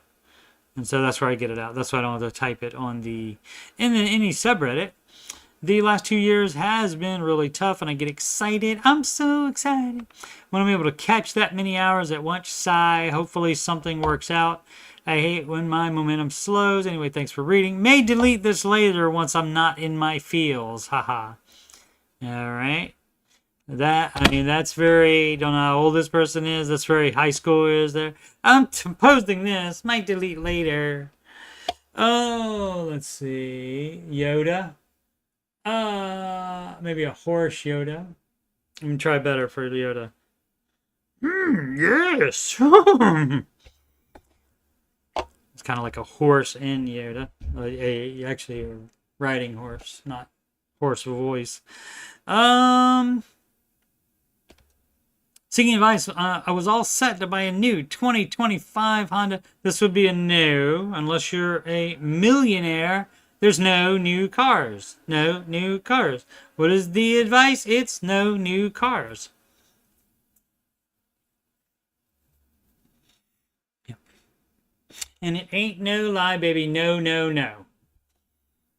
And so that's where I get it out. That's why I don't have to type it on in any subreddit. The last 2 years has been really tough, and I get excited. I'm so excited when I'm able to catch that many hours at once. Sigh. Hopefully something works out. I hate when my momentum slows. Anyway, thanks for reading. May delete this later once I'm not in my feels. Haha. All right. That's very, don't know how old this person is. That's very high school is there. I'm posting this. Might delete later. Oh, let's see. Yoda. Maybe a horse Yoda. I'm going to try better for Yoda. Yes. It's kind of like a horse in Yoda. Actually a riding horse, not horse voice. Seeking advice, I was all set to buy a new 2025 Honda. This would be a no, unless you're a millionaire. There's no new cars. No new cars. What is the advice? It's no new cars. Yep. And it ain't no lie, baby. No, no, no.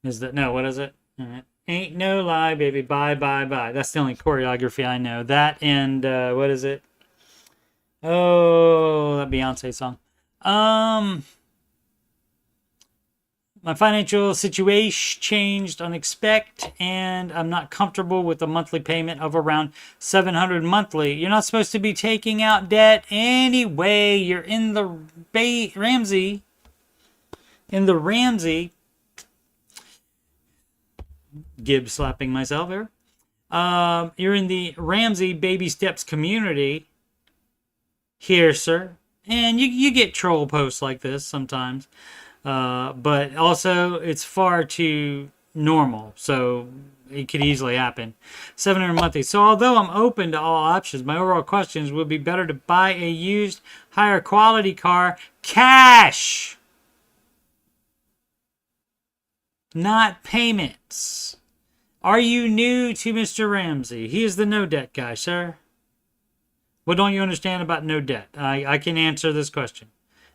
Is that, no, what is it? All right. Ain't no lie, baby. Bye, bye, bye. That's the only choreography I know. That and, what is it? Oh, that Beyonce song. My financial situation changed unexpected, and I'm not comfortable with a monthly payment of around $700 monthly. You're not supposed to be taking out debt anyway. You're in the Ramsey. Gibbs slapping myself here. You're in the Ramsey baby steps community here, sir. And you get troll posts like this sometimes. But also it's far too normal. So it could easily happen. $700 monthly. So although I'm open to all options, my overall questions would be better to buy a used, higher quality car cash. Not payments. Are you new to Mr. Ramsey? He is the no debt guy, sir. What don't you understand about no debt? I can answer this question.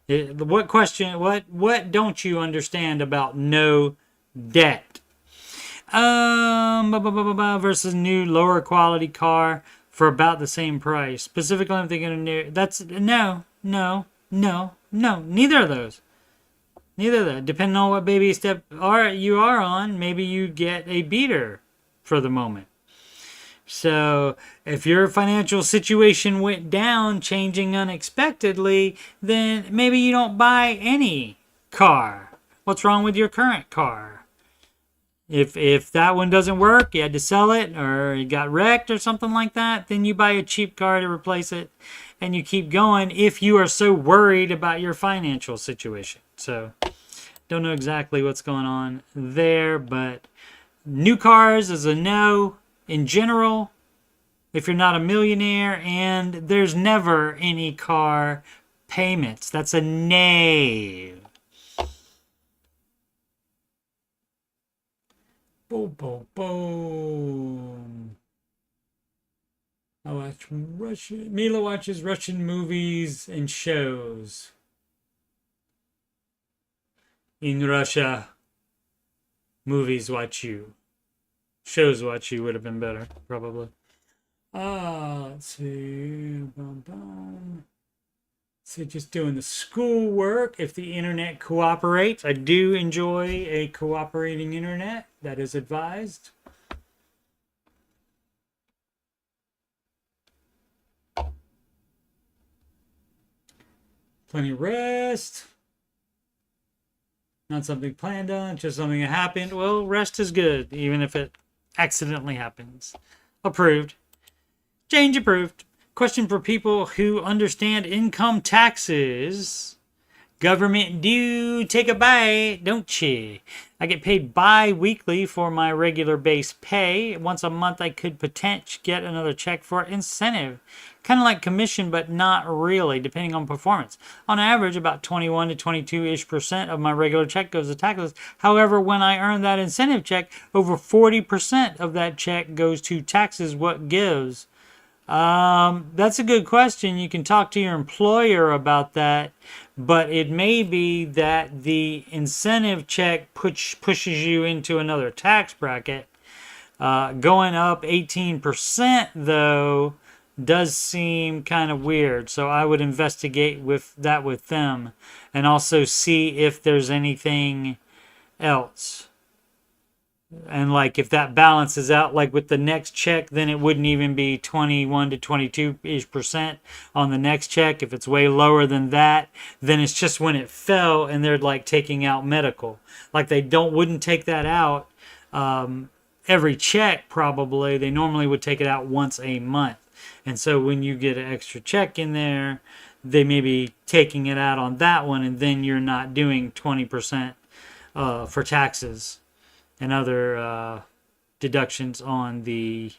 What question? What don't you understand about no debt? Versus new lower quality car for about the same price. Specifically, I'm thinking of new. That's no. Neither of those. Neither of that. Depending on what baby step you are on, maybe you get a beater for the moment. So if your financial situation went down, changing unexpectedly, then maybe you don't buy any car. What's wrong with your current car? If that one doesn't work, you had to sell it, or you got wrecked or something like that, then you buy a cheap car to replace it, and you keep going if you are so worried about your financial situation. So don't know exactly what's going on there, but new cars is a no in general if you're not a millionaire, and there's never any car payments. That's a nay. Boom, boom, boom. I watch Russian. Mila watches Russian movies and shows. In Russia, movies watch you. Shows watch you would have been better, probably. Let's see. So just doing the schoolwork. If the internet cooperates, I do enjoy a cooperating internet. That is advised. Plenty of rest. Not something planned on, just something that happened. Well, rest is good, even if it accidentally happens. Approved. Change approved. Question for people who understand income taxes. Government do take a bite, don't you? I get paid bi-weekly for my regular base pay. Once a month I could potentially get another check for incentive. Kind of like commission, but not really, depending on performance. On average, about 21 to 22-ish% of my regular check goes to taxes. However, when I earn that incentive check, over 40% of that check goes to taxes. What gives? That's a good question. You can talk to your employer about that, but it may be that the incentive check pushes you into another tax bracket. Going up 18% though does seem kind of weird, so I would investigate with them and also see if there's anything else. And like if that balances out, like with the next check, then it wouldn't even be 21 to 22-ish% on the next check. If it's way lower than that, then it's just when it fell and they're like taking out medical. Like they wouldn't take that out every check probably. They normally would take it out once a month. And so when you get an extra check in there, they may be taking it out on that one, and then you're not doing 20% for taxes and other deductions on the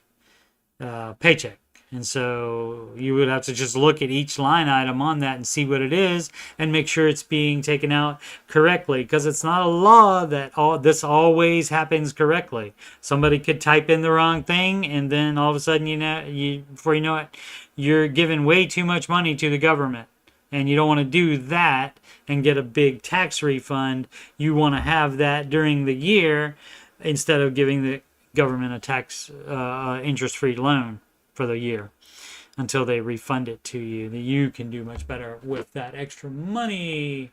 paycheck. And so you would have to just look at each line item on that and see what it is and make sure it's being taken out correctly, because it's not a law that this always happens correctly. Somebody could type in the wrong thing, and then all of a sudden, before you know it, you're giving way too much money to the government. And you don't want to do that and get a big tax refund. You want to have that during the year instead of giving the government a tax interest-free loan for the year until they refund it to you. That you can do much better with that extra money.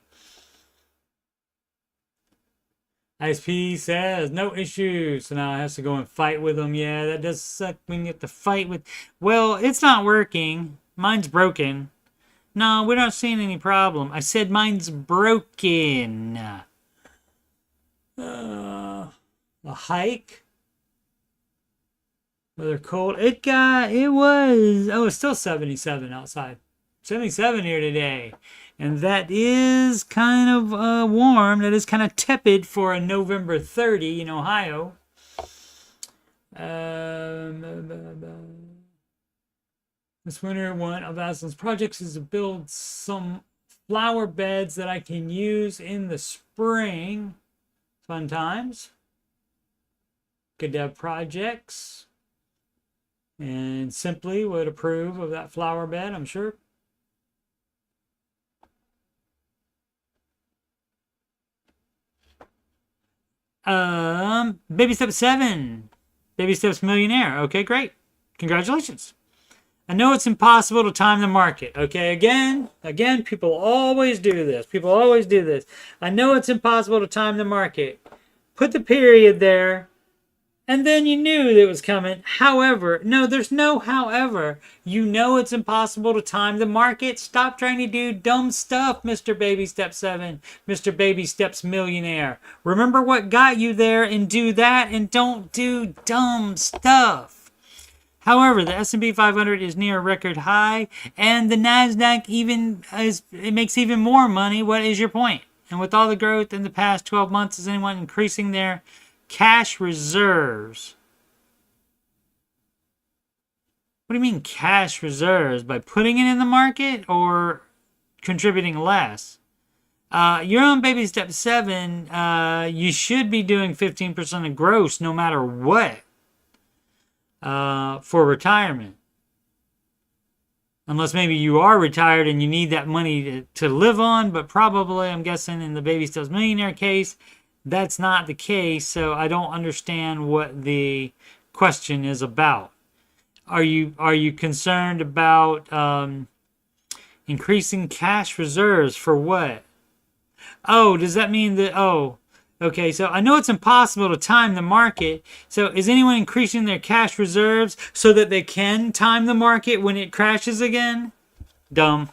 ISP says no issues, so now I have to go and fight with them. Yeah, that does suck when you have to fight with. Well, it's not working. Mine's broken. No, we're not seeing any problem. I said mine's broken. A hike. Weather cold. It's still 77 outside. 77 here today. And that is kind of warm. That is kind of tepid for a November 30 in Ohio. This winter, one of Aslan's projects is to build some flower beds that I can use in the spring. Fun times. Could have projects and simply would approve of that flower bed, I'm sure. Baby step 7. Baby steps millionaire. Okay, great. Congratulations. I know it's impossible to time the market. Okay, again, people always do this. People always do this. I know it's impossible to time the market. Put the period there, and then you knew that it was coming. However, no, there's no however. You know it's impossible to time the market. Stop trying to do dumb stuff, Mr. Baby Step 7, Mr. Baby Steps Millionaire. Remember what got you there and do that, and don't do dumb stuff. However, the S&P 500 is near a record high, and the NASDAQ it makes even more money. What is your point? And with all the growth in the past 12 months, is anyone increasing their cash reserves? What do you mean cash reserves? By putting it in the market or contributing less? You're on Baby Step 7. You should be doing 15% of gross no matter what. For retirement. Unless maybe you are retired and you need that money to live on, but probably, I'm guessing, in the Baby Steps Millionaire case, that's not the case, so I don't understand what the question is about. Are you concerned about increasing cash reserves for what? Oh, does that mean that, okay, so I know it's impossible to time the market. So is anyone increasing their cash reserves so that they can time the market when it crashes again? Dumb.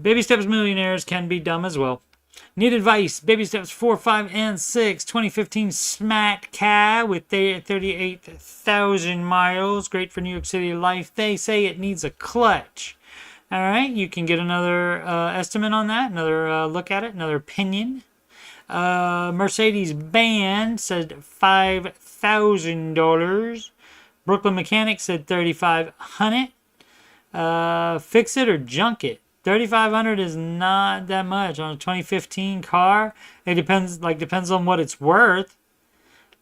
Baby Steps Millionaires can be dumb as well. Need advice. Baby Steps 4, 5, and 6. 2015 Smat Car with 38,000 miles. Great for New York City life. They say it needs a clutch. All right, you can get another estimate on that, another look at it, another opinion. Mercedes Band said $5,000. Brooklyn Mechanic said $3,500. Fix it or junk it. $3,500 is not that much on a 2015 car. It depends on what it's worth.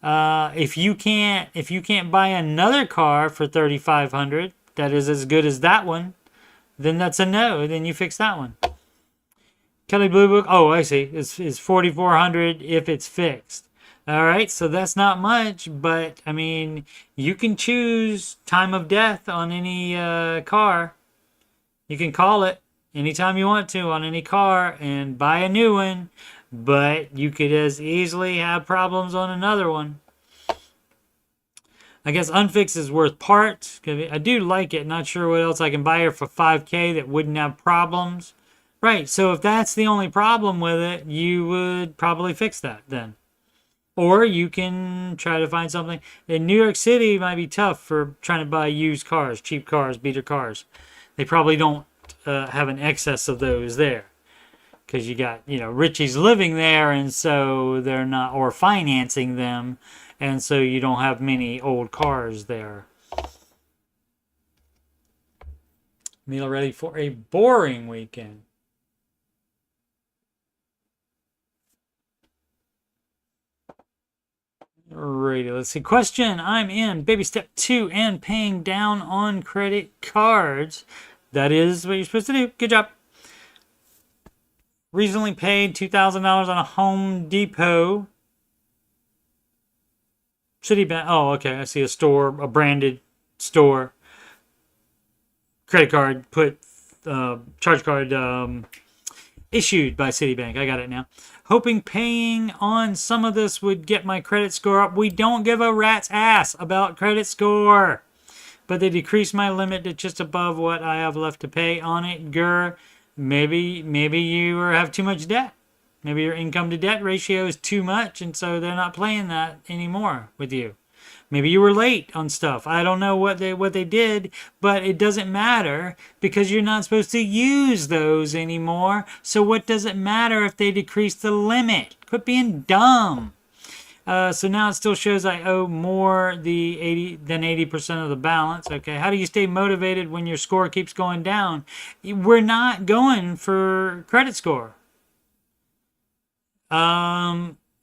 If you can't buy another car for $3,500 that is as good as that one, then that's a no. Then you fix that one. Kelly Blue Book, oh, I see. It's $4,400 if it's fixed. All right, so that's not much, but, I mean, you can choose time of death on any car. You can call it anytime you want to on any car and buy a new one, but you could as easily have problems on another one. I guess unfixed is worth parts. I do like it. Not sure what else I can buy her for $5,000 that wouldn't have problems. Right, so if that's the only problem with it, you would probably fix that then. Or you can try to find something. In New York City, it might be tough for trying to buy used cars, cheap cars, beater cars. They probably don't have an excess of those there. Because you got, Richies living there, and so they're not, or financing them, and so you don't have many old cars there. Meal ready for a boring weekend. Alrighty, let's see. Question. I'm in Baby Step 2 and paying down on credit cards. That is what you're supposed to do. Good job. Recently paid $2,000 on a Home Depot. Citibank. Oh, okay. I see a store, a branded store. Credit card, charge card issued by Citibank. I got it now. Hoping paying on some of this would get my credit score up. We don't give a rat's ass about credit score. But they decreased my limit to just above what I have left to pay on it. Grr. Maybe you have too much debt. Maybe your income to debt ratio is too much, and so they're not playing that anymore with you. Maybe you were late on stuff. I don't know what they did, but it doesn't matter because you're not supposed to use those anymore. So what does it matter if they decrease the limit? Quit being dumb. So now it still shows I owe more than 80% of the balance. Okay, how do you stay motivated when your score keeps going down? We're not going for credit score.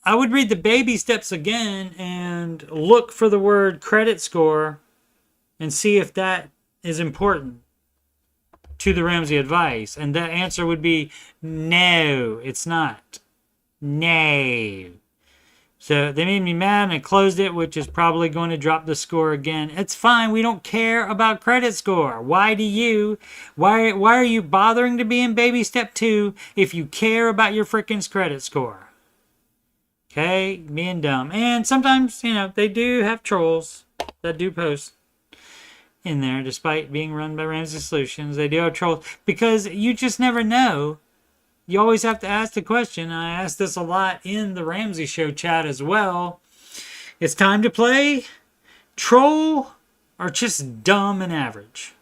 I would read the baby steps again and look for the word credit score and see if that is important to the Ramsey advice. And that answer would be no, it's not. No. So they made me mad and I closed it, which is probably going to drop the score again. It's fine. We don't care about credit score. Why are you bothering to be in baby step 2 if you care about your freaking credit score? Okay, being dumb. And sometimes, they do have trolls that do post in there, despite being run by Ramsey Solutions. They do have trolls because you just never know. You always have to ask the question. I asked this a lot in the Ramsey Show chat as well. It's time to play troll or just dumb and average.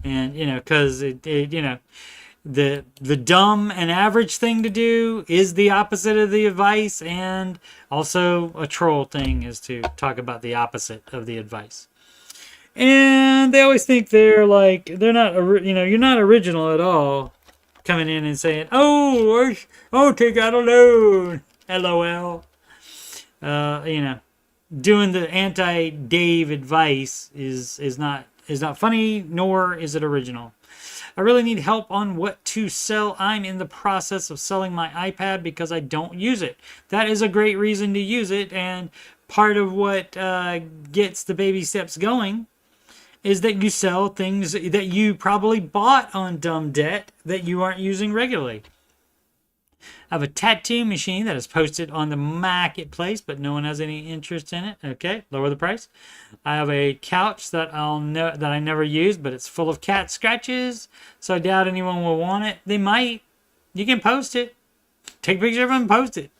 And, because the dumb and average thing to do is the opposite of the advice, and also a troll thing is to talk about the opposite of the advice. And they always think they're not, you're not original at all, coming in and saying, oh, take out a loan, LOL. Doing the anti-Dave advice is not funny, nor is it original. I really need help on what to sell. I'm in the process of selling my iPad because I don't use it. That is a great reason to use it, and part of what gets the baby steps going is that you sell things that you probably bought on dumb debt that you aren't using regularly. I have a tattoo machine that is posted on the marketplace, but no one has any interest in it. Okay, lower the price. I have a couch that I never use, but it's full of cat scratches, so I doubt anyone will want it. They might. You can post it. Take a picture of it and post it.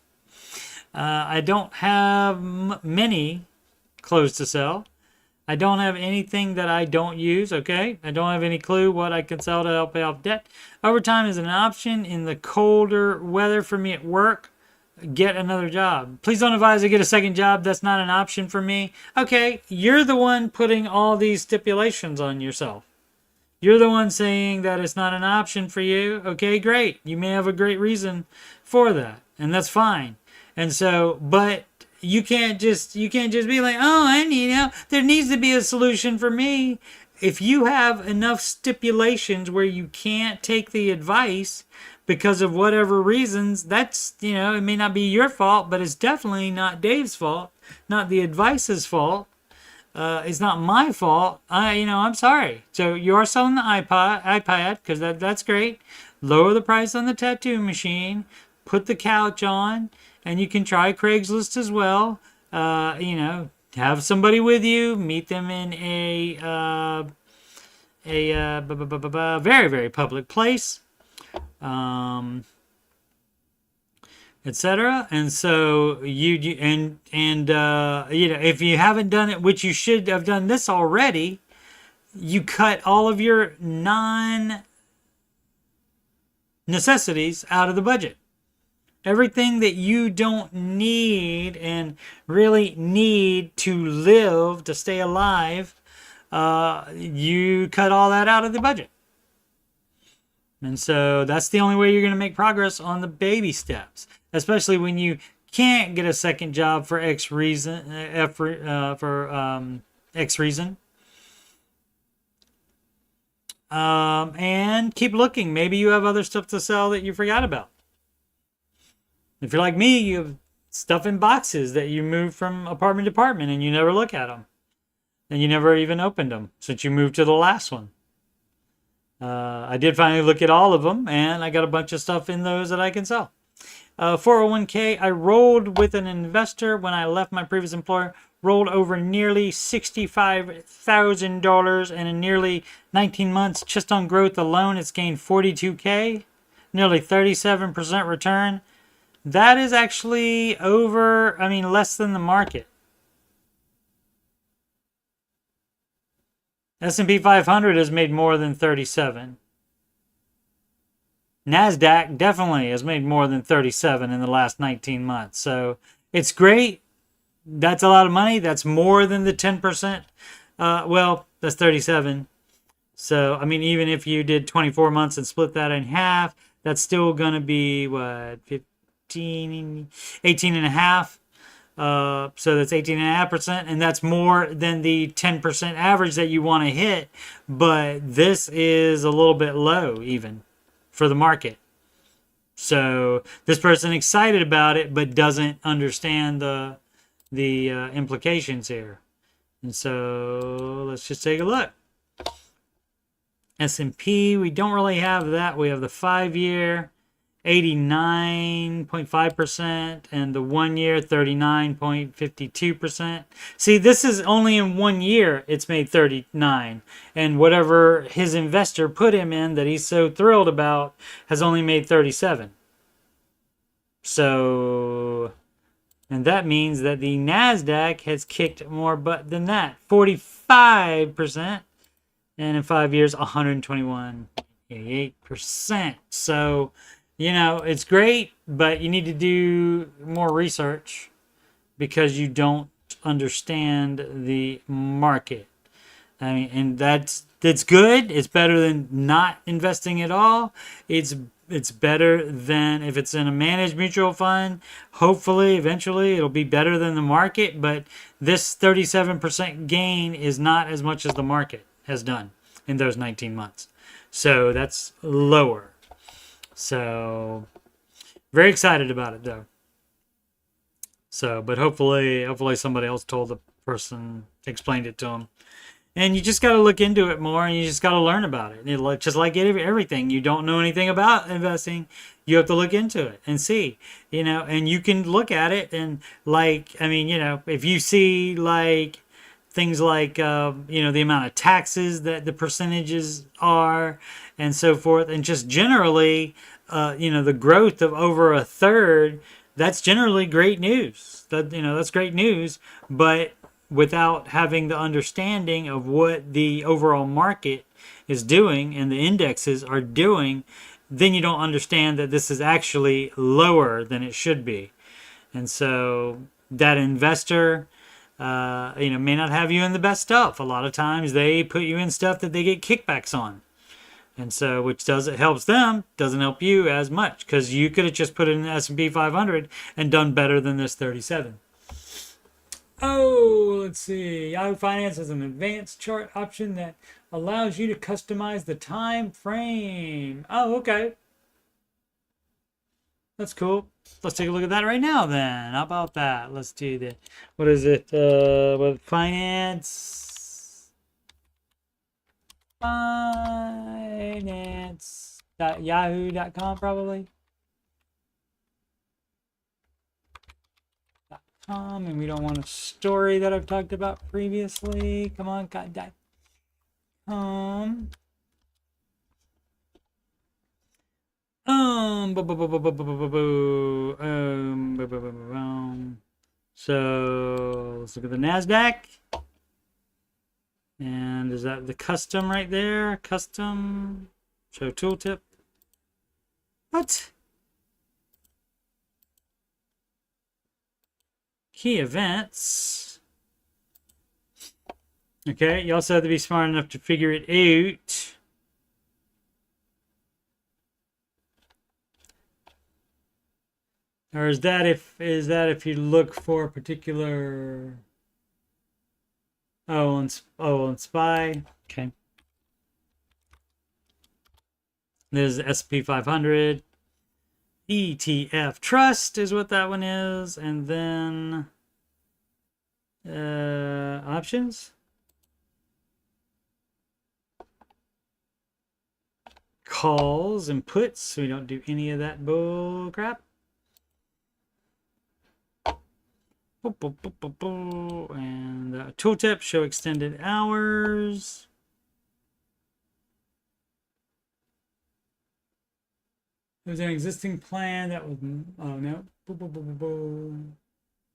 I don't have many clothes to sell. I don't have anything that I don't use, okay? I don't have any clue what I can sell to help pay off debt. Overtime is an option in the colder weather for me at work. Get another job. Please don't advise I get a second job. That's not an option for me. Okay, you're the one putting all these stipulations on yourself. You're the one saying that it's not an option for you. Okay, great. You may have a great reason for that, and that's fine. And so, but you can't just be like, oh, I need help. There needs to be a solution for me. If you have enough stipulations where you can't take the advice because of whatever reasons, that's, it may not be your fault, but it's definitely not Dave's fault, not the advice's fault. It's not my fault. I'm sorry. So you are selling the iPad, because that's great. Lower the price on the tattoo machine. Put the couch on. And you can try Craigslist as well. Have somebody with you. Meet them in a very, very public place, etc. And so if you haven't done it, which you should have done this already, you cut all of your non-necessities out of the budget. Everything that you don't need and really need to live, to stay alive, you cut all that out of the budget. And so that's the only way you're going to make progress on the baby steps, especially when you can't get a second job for X reason, X reason. And keep looking. Maybe you have other stuff to sell that you forgot about. If you're like me, you have stuff in boxes that you move from apartment to apartment and you never look at them. And you never even opened them since you moved to the last one. I did finally look at all of them, and I got a bunch of stuff in those that I can sell. 401k, I rolled with an investor when I left my previous employer. Rolled over nearly $65,000, and in nearly 19 months, just on growth alone, it's gained $42k. Nearly 37% return. That is actually less than the market. S&P 500 has made more than 37. NASDAQ definitely has made more than 37 in the last 19 months. So it's great. That's a lot of money. That's more than the 10%. That's 37. So, even if you did 24 months and split that in half, that's still going to be, 18 and a half. So that's 18.5%, and that's more than the 10% average that you want to hit. But this is a little bit low even for the market. So this person excited about it, but doesn't understand the implications here. And so let's just take a look. S&P, we don't really have that. We have the 5-year, 89.5%, and the 1 year, 39.52%. See, this is only in 1 year it's made 39, and whatever his investor put him in that he's so thrilled about has only made 37. So, and that means that the NASDAQ has kicked more butt than that, 45%, and in 5 years, 121.88%. So, you know, it's great, but you need to do more research because you don't understand the market. I mean, and that's good. It's better than not investing at all. It's better than if it's in a managed mutual fund. Hopefully, eventually, it'll be better than the market. But this 37% gain is not as much as the market has done in those 19 months. So that's lower. So very excited about it though. So, but hopefully somebody else told the person, explained it to them. And you just got to look into it more, and you just got to learn about it. Just like everything, you don't know anything about investing, you have to look into it and see, you know, and you can look at it and like, I mean, you know, if you see like things like, you know, the amount of taxes that the percentages are and so forth, and just generally, you know, the growth of over a third, that's generally great news. That, you know, that's great news, but without having the understanding of what the overall market is doing and the indexes are doing, then you don't understand that this is actually lower than it should be. And so that investor, you know, may not have you in the best stuff. A lot of times they put you in stuff that they get kickbacks on. And so, which helps them, doesn't help you as much, because you could have just put it in the S&P 500 and done better than this 37. Oh, let's see. Yahoo Finance has an advanced chart option that allows you to customize the time frame. Oh, okay. That's cool. Let's take a look at that right now then. How about that? Let's do the, what is it? With finance.yahoo.com probably. And we don't want a story that I've talked about previously. Come on, God. So let's look at the NASDAQ. And is that the custom right there? Custom. Show tooltip. What? Key events. Okay, you also have to be smart enough to figure it out. Or is that if you look for a particular on SPY? Okay. There's S&P 500. ETF Trust is what that one is, and then options, calls and puts. So we don't do any of that bull crap. And tooltip, show extended hours. There's an existing plan that was, oh no.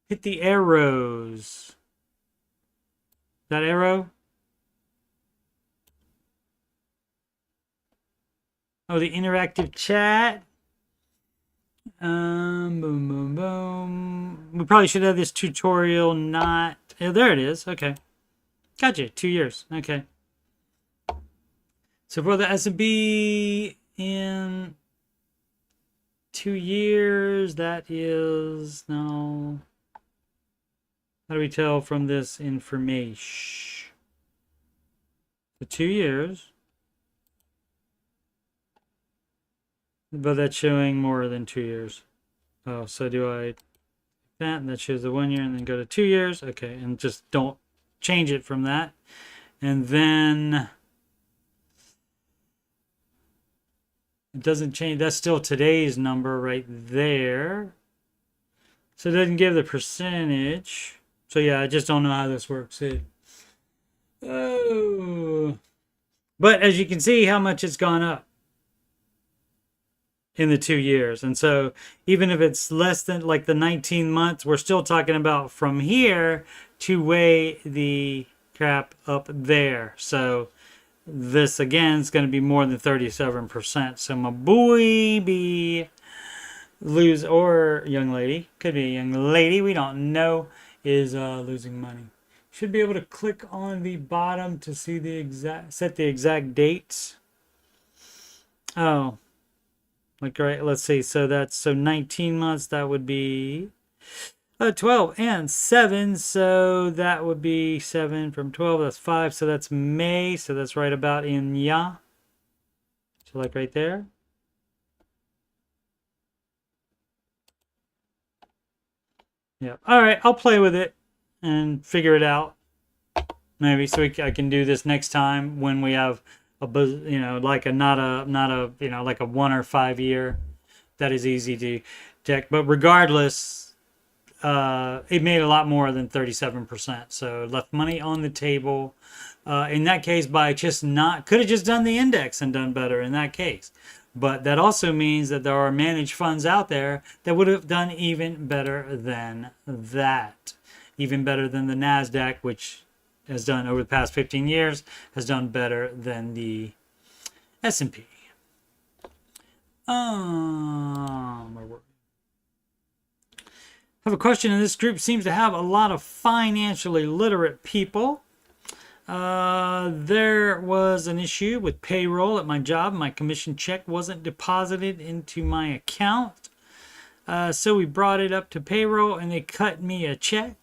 Hit the arrows. That arrow? Oh, the interactive chat. Boom, boom, boom. We probably should have this tutorial not, oh, there it is. Okay. Gotcha. 2 years. Okay. So for the S&P in 2 years, that is, no. How do we tell from this information? The 2 years. But that's showing more than 2 years. Oh, so do I that, and that shows the 1 year, and then go to 2 years. Okay, and just don't change it from that. And then it doesn't change. That's still today's number right there. So it doesn't give the percentage. So yeah, I just don't know how this works. Oh. But as you can see how much it's gone up in the 2 years. And so even if it's less than like the 19 months, we're still talking about from here to weigh the crap up there. So this again is going to be more than 37%. So my boy be lose, or young lady, could be a young lady, we don't know, is losing money. Should be able to click on the bottom to see the exact, set the exact dates. Oh, like, right, let's see. So that's, so 19 months, that would be 12 and 7. So that would be 7 from 12. That's 5. So that's May. So that's right about in ya. So like right there. Yeah. All right. I'll play with it and figure it out. Maybe so I can do this next time when we have a, you know, like a not a you know, like a 1 or 5 year. That is easy to check. But regardless, it made a lot more than 37%. So left money on the table. In that case, by just not, could have just done the index and done better in that case. But that also means that there are managed funds out there that would have done even better than that. Even better than the NASDAQ, which has done over the past 15 years, has done better than the S&P. I have a question, and this group seems to have a lot of financially literate people. There was an issue with payroll at my job. My commission check wasn't deposited into my account. So we brought it up to payroll, and they cut me a check.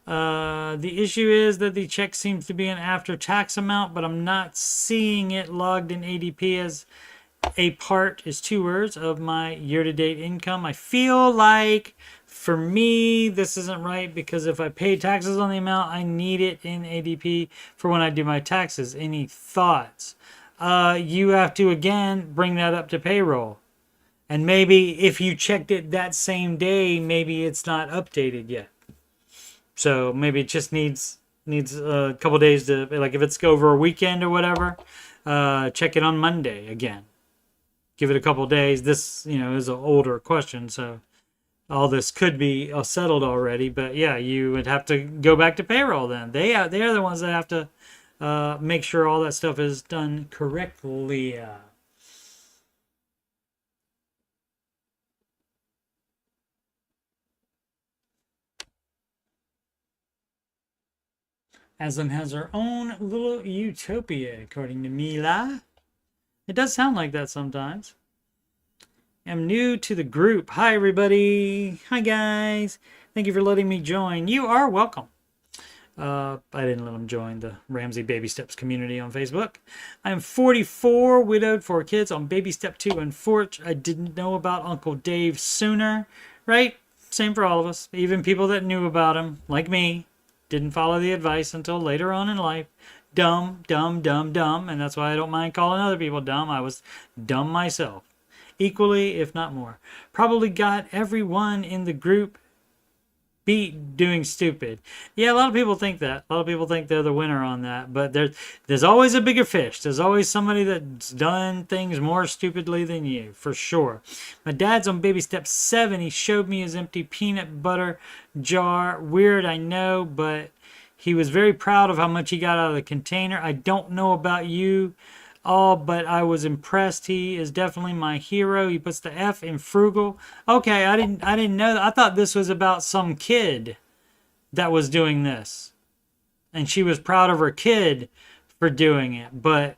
The issue is that the check seems to be an after-tax amount, but I'm not seeing it logged in ADP as a part is 2 words of my year-to-date income. I feel like for me this isn't right, because if I pay taxes on the amount, I need it in ADP for when I do my taxes. Any thoughts? You have to again bring that up to payroll, and maybe if you checked it that same day, maybe it's not updated yet. So maybe it just needs a couple days to, like, if it's over a weekend or whatever, check it on Monday again. Give it a couple days. This, you know, is an older question, so all this could be settled already. But yeah, you would have to go back to payroll then. They are the ones that have to make sure all that stuff is done correctly. Aslan has her own little utopia, according to Mila. It does sound like that sometimes. I'm new to the group. Hi, everybody. Hi, guys. Thank you for letting me join. You are welcome. I didn't let them join the Ramsey Baby Steps community on Facebook. I'm 44, widowed, 4 kids on Baby Step 2 and Forge. I didn't know about Uncle Dave sooner, right? Same for all of us. Even people that knew about him, like me, didn't follow the advice until later on in life. Dumb, dumb, dumb, dumb. And that's why I don't mind calling other people dumb. I was dumb myself. Equally, if not more. Probably got everyone in the group beat doing stupid. Yeah, a lot of people think that. A lot of people think they're the winner on that. But there's always a bigger fish. There's always somebody that's done things more stupidly than you, for sure. My dad's on baby step 7. He showed me his empty peanut butter jar. Weird, I know, but he was very proud of how much he got out of the container. I don't know about you all, but I was impressed. He is definitely my hero. He puts the F in frugal. Okay, I didn't know that. I thought this was about some kid that was doing this, and she was proud of her kid for doing it. But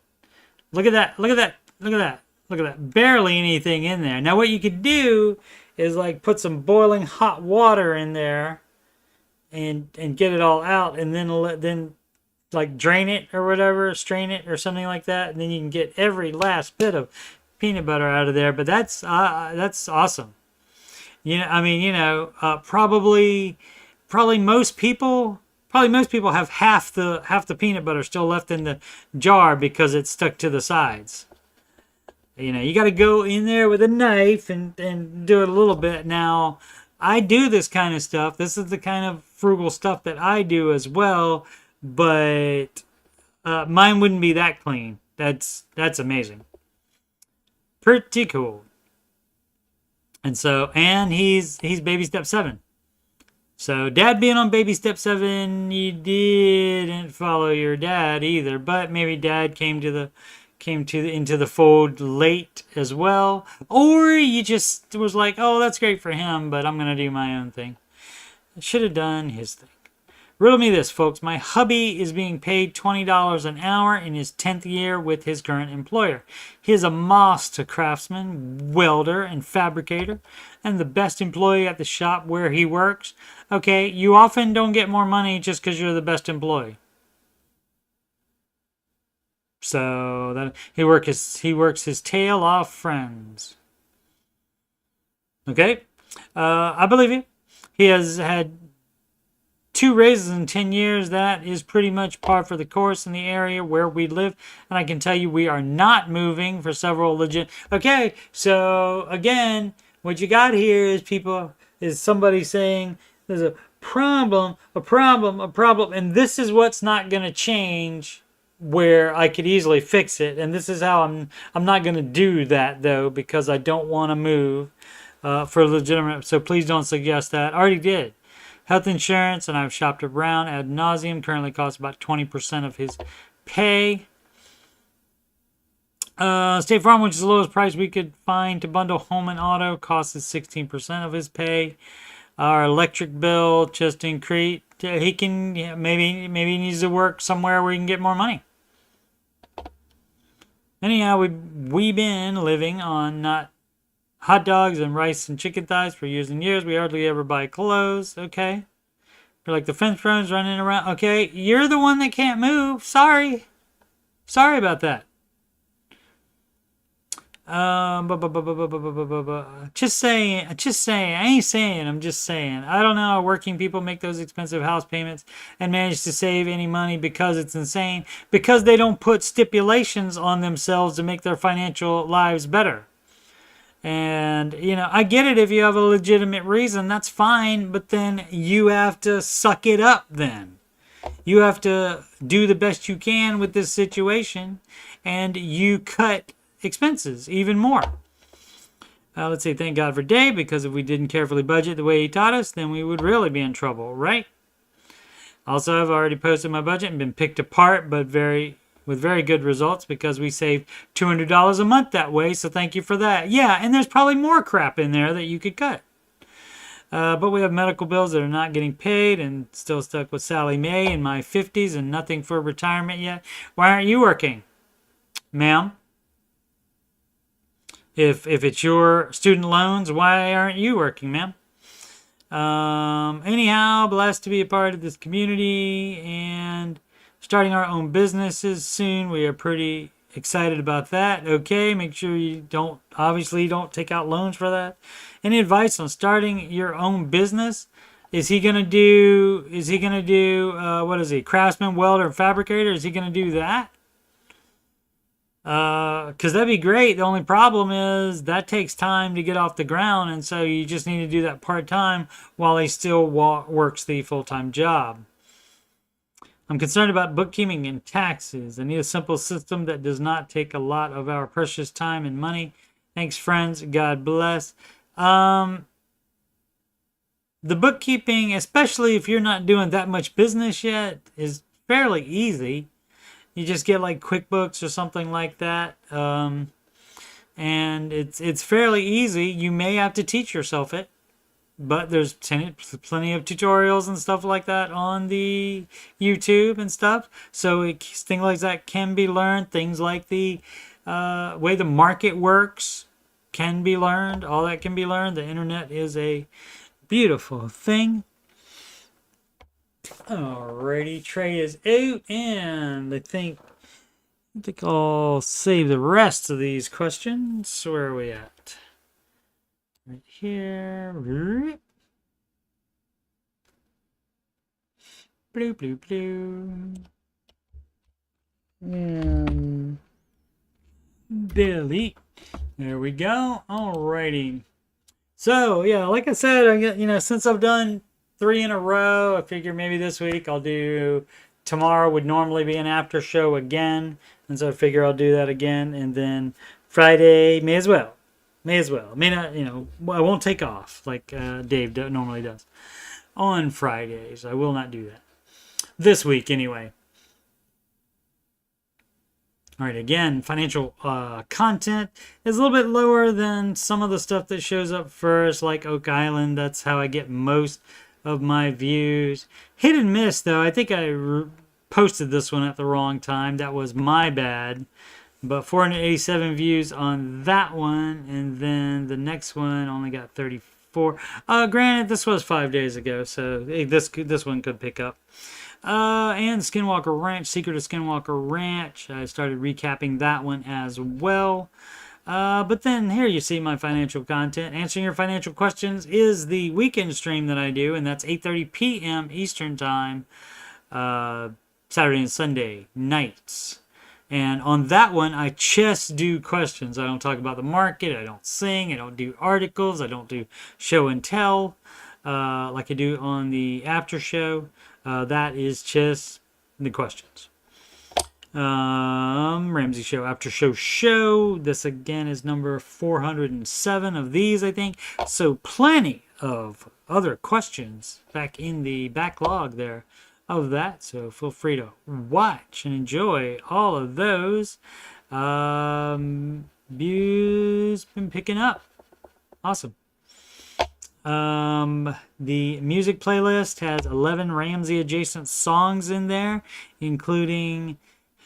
look at that. Look at that. Look at that. Look at that. Barely anything in there. Now what you could do is like put some boiling hot water in there and get it all out, and then like drain it or whatever, strain it or something like that, and then you can get every last bit of peanut butter out of there. But that's awesome. Probably most people have half the peanut butter still left in the jar because it's stuck to the sides. You got to go in there with a knife and do it a little bit. Now, I do this kind of stuff. This is the kind of frugal stuff that I do as well, but mine wouldn't be that clean. That's amazing. Pretty cool. And he's baby step 7. So Dad being on baby step 7, you didn't follow your dad either, but maybe Dad came into the fold late as well, or you just was like, oh, that's great for him, but I'm gonna do my own thing. I should have done his thing. Riddle me this, folks. My hubby is being paid $20 an hour in his 10th year with his current employer. He is a master craftsman, welder, and fabricator, and the best employee at the shop where he works. Okay, you often don't get more money just because you're the best employee. So that he works his tail off, friends. Okay, I believe you. He has had 2 raises in 10 years. That is pretty much par for the course in the area where we live. And I can tell you we are not moving for several legit. Okay, so again, what you got here is somebody saying there's a problem. And this is what's not going to change, where I could easily fix it. And this is how I'm not going to do that, though, because I don't want to move for legitimate. So please don't suggest that. I already did. Health insurance, and I've shopped around ad nauseum, currently costs about 20% of his pay. State Farm, which is the lowest price we could find to bundle home and auto, costs us 16% of his pay. Our electric bill just increased. He can maybe he needs to work somewhere where he can get more money. Anyhow, we've been living on not hot dogs and rice and chicken thighs for years and years. We hardly ever buy clothes. Okay. We're like the fence runners running around. Okay. You're the one that can't move. Sorry. Sorry about that. Just saying. I ain't saying. I'm just saying. I don't know how working people make those expensive house payments and manage to save any money, because it's insane. Because they don't put stipulations on themselves to make their financial lives better. And, I get it if you have a legitimate reason, that's fine, but then you have to suck it up then. You have to do the best you can with this situation, and you cut expenses even more. Let's say thank God for Dave, because if we didn't carefully budget the way he taught us, then we would really be in trouble, right? Also, I've already posted my budget and been picked apart, but with very good results, because we saved $200 a month that way, so thank you for that. Yeah, and there's probably more crap in there that you could cut. But we have medical bills that are not getting paid, and still stuck with Sally Mae in my 50s and nothing for retirement yet. Why aren't you working, ma'am? If it's your student loans, why aren't you working, ma'am? Anyhow, blessed to be a part of this community and starting our own businesses soon. We are pretty excited about that. Okay, make sure you don't take out loans for that. Any advice on starting your own business? Is he gonna do what is he? Craftsman, welder, and fabricator? Is he gonna do that? Because that'd be great. The only problem is that takes time to get off the ground, and so you just need to do that part-time while he still works the full-time job. I'm concerned about bookkeeping and taxes. I need a simple system that does not take a lot of our precious time and money. Thanks, friends. God bless. The bookkeeping, especially if you're not doing that much business yet, is fairly easy. You just get like QuickBooks or something like that. And it's fairly easy. You may have to teach yourself it, but there's plenty of tutorials and stuff like that on the YouTube and stuff. So things like that can be learned. Things like the way the market works can be learned. All that can be learned. The internet is a beautiful thing. Alrighty, tray is out, and I think I'll save the rest of these questions. Where are we at? Right here. Blue, blue, blue. And delete. There we go. Alrighty. So, yeah, like I said, I get, since I've done 3 in a row, I figure maybe this week I'll do, tomorrow would normally be an after show again. And so I figure I'll do that again. And then Friday, may as well. May not, I won't take off like Dave normally does on Fridays. I will not do that. This week, anyway. All right, again, financial content is a little bit lower than some of the stuff that shows up first, like Oak Island. That's how I get most of my views. Hit and miss, though. I think I posted this one at the wrong time. That was my bad. But 487 views on that one, and then the next one only got 34. Granted, this was 5 days ago, so this one could pick up. And Skinwalker Ranch, Secret of Skinwalker Ranch. I started recapping that one as well. But then here you see my financial content. Answering your financial questions is the weekend stream that I do, and that's 8:30 p.m. Eastern Time, Saturday and Sunday nights. And on that one, I just do questions. I don't talk about the market. I don't sing. I don't do articles. I don't do show and tell like I do on the after show. That is just the questions. Ramsey Show, After Show. This again is number 407 of these, I think. So plenty of other questions back in the backlog there of that. So feel free to watch and enjoy all of those. Views been picking up. Awesome. The music playlist has 11 Ramsey adjacent songs in there, including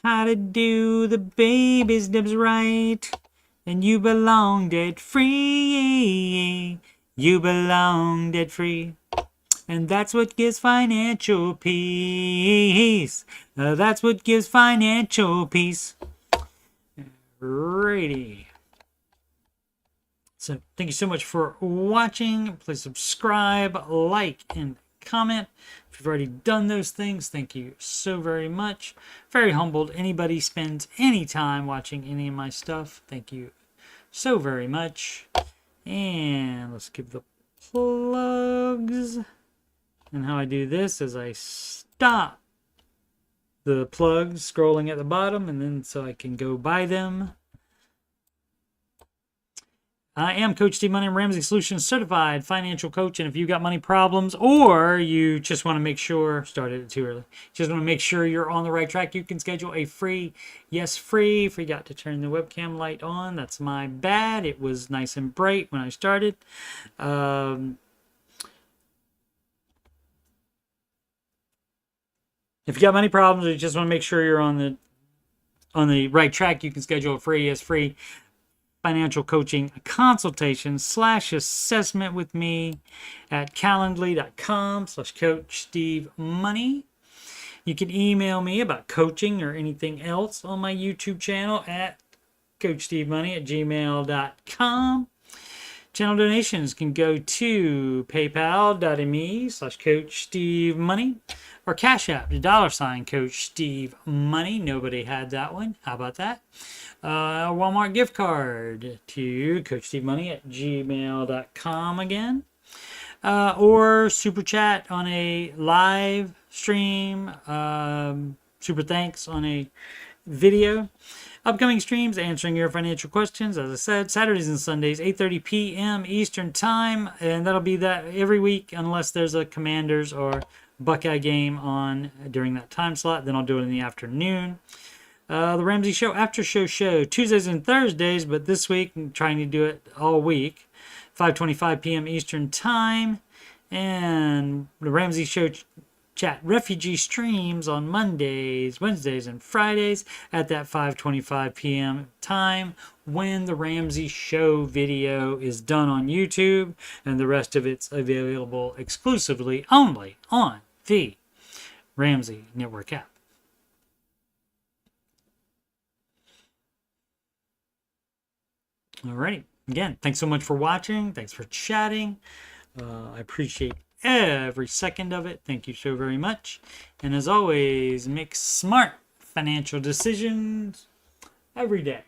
How to Do the Baby's Dibs Right, and You Belong Dead Free, You Belong Dead Free, and That's What Gives Financial Peace, That's What Gives Financial Peace. Alrighty. So thank you so much for watching. Please subscribe, like, and comment. If you've already done those things, thank you so very much. Very humbled anybody spends any time watching any of my stuff. Thank you so very much. And let's give the plugs. And how I do this is I stop the plugs scrolling at the bottom, and then so I can go by them. I am Coach Steve Money, and Ramsey Solutions certified financial coach. And if you've got money problems, or you just want to make sure, started it too early, just want to make sure you're on the right track, you can schedule a free, yes, free. Forgot to turn the webcam light on. That's my bad. It was nice and bright when I started. If you got money problems, or you just want to make sure you're on the right track, you can schedule a free, yes, free financial coaching consultation / assessment with me at calendly.com/coachstevemoney. You can email me about coaching or anything else on my YouTube channel at coachstevemoney@gmail.com. Channel donations can go to paypal.me/coachstevemoney or Cash App to $CoachSteveMoney. Nobody had that one. How about that? Walmart gift card to coachstevemoney@gmail.com again. Or super chat on a live stream. Super thanks on a video. Upcoming streams answering your financial questions, as I said, Saturdays and Sundays, 8:30 p.m. Eastern Time, and that'll be that every week unless there's a Commanders or Buckeye game on during that time slot. Then I'll do it in the afternoon. The Ramsey Show After Show Tuesdays and Thursdays, but this week I'm trying to do it all week, 5:25 p.m. Eastern Time. And the Ramsey Show Chat Refugee streams on Mondays, Wednesdays, and Fridays at that 5:25 p.m. time when the Ramsey Show video is done on YouTube, and the rest of it's available exclusively only on the Ramsey Network app. Alrighty. Again, thanks so much for watching. Thanks for chatting. I appreciate every second of it. Thank you so very much. And as always, make smart financial decisions every day.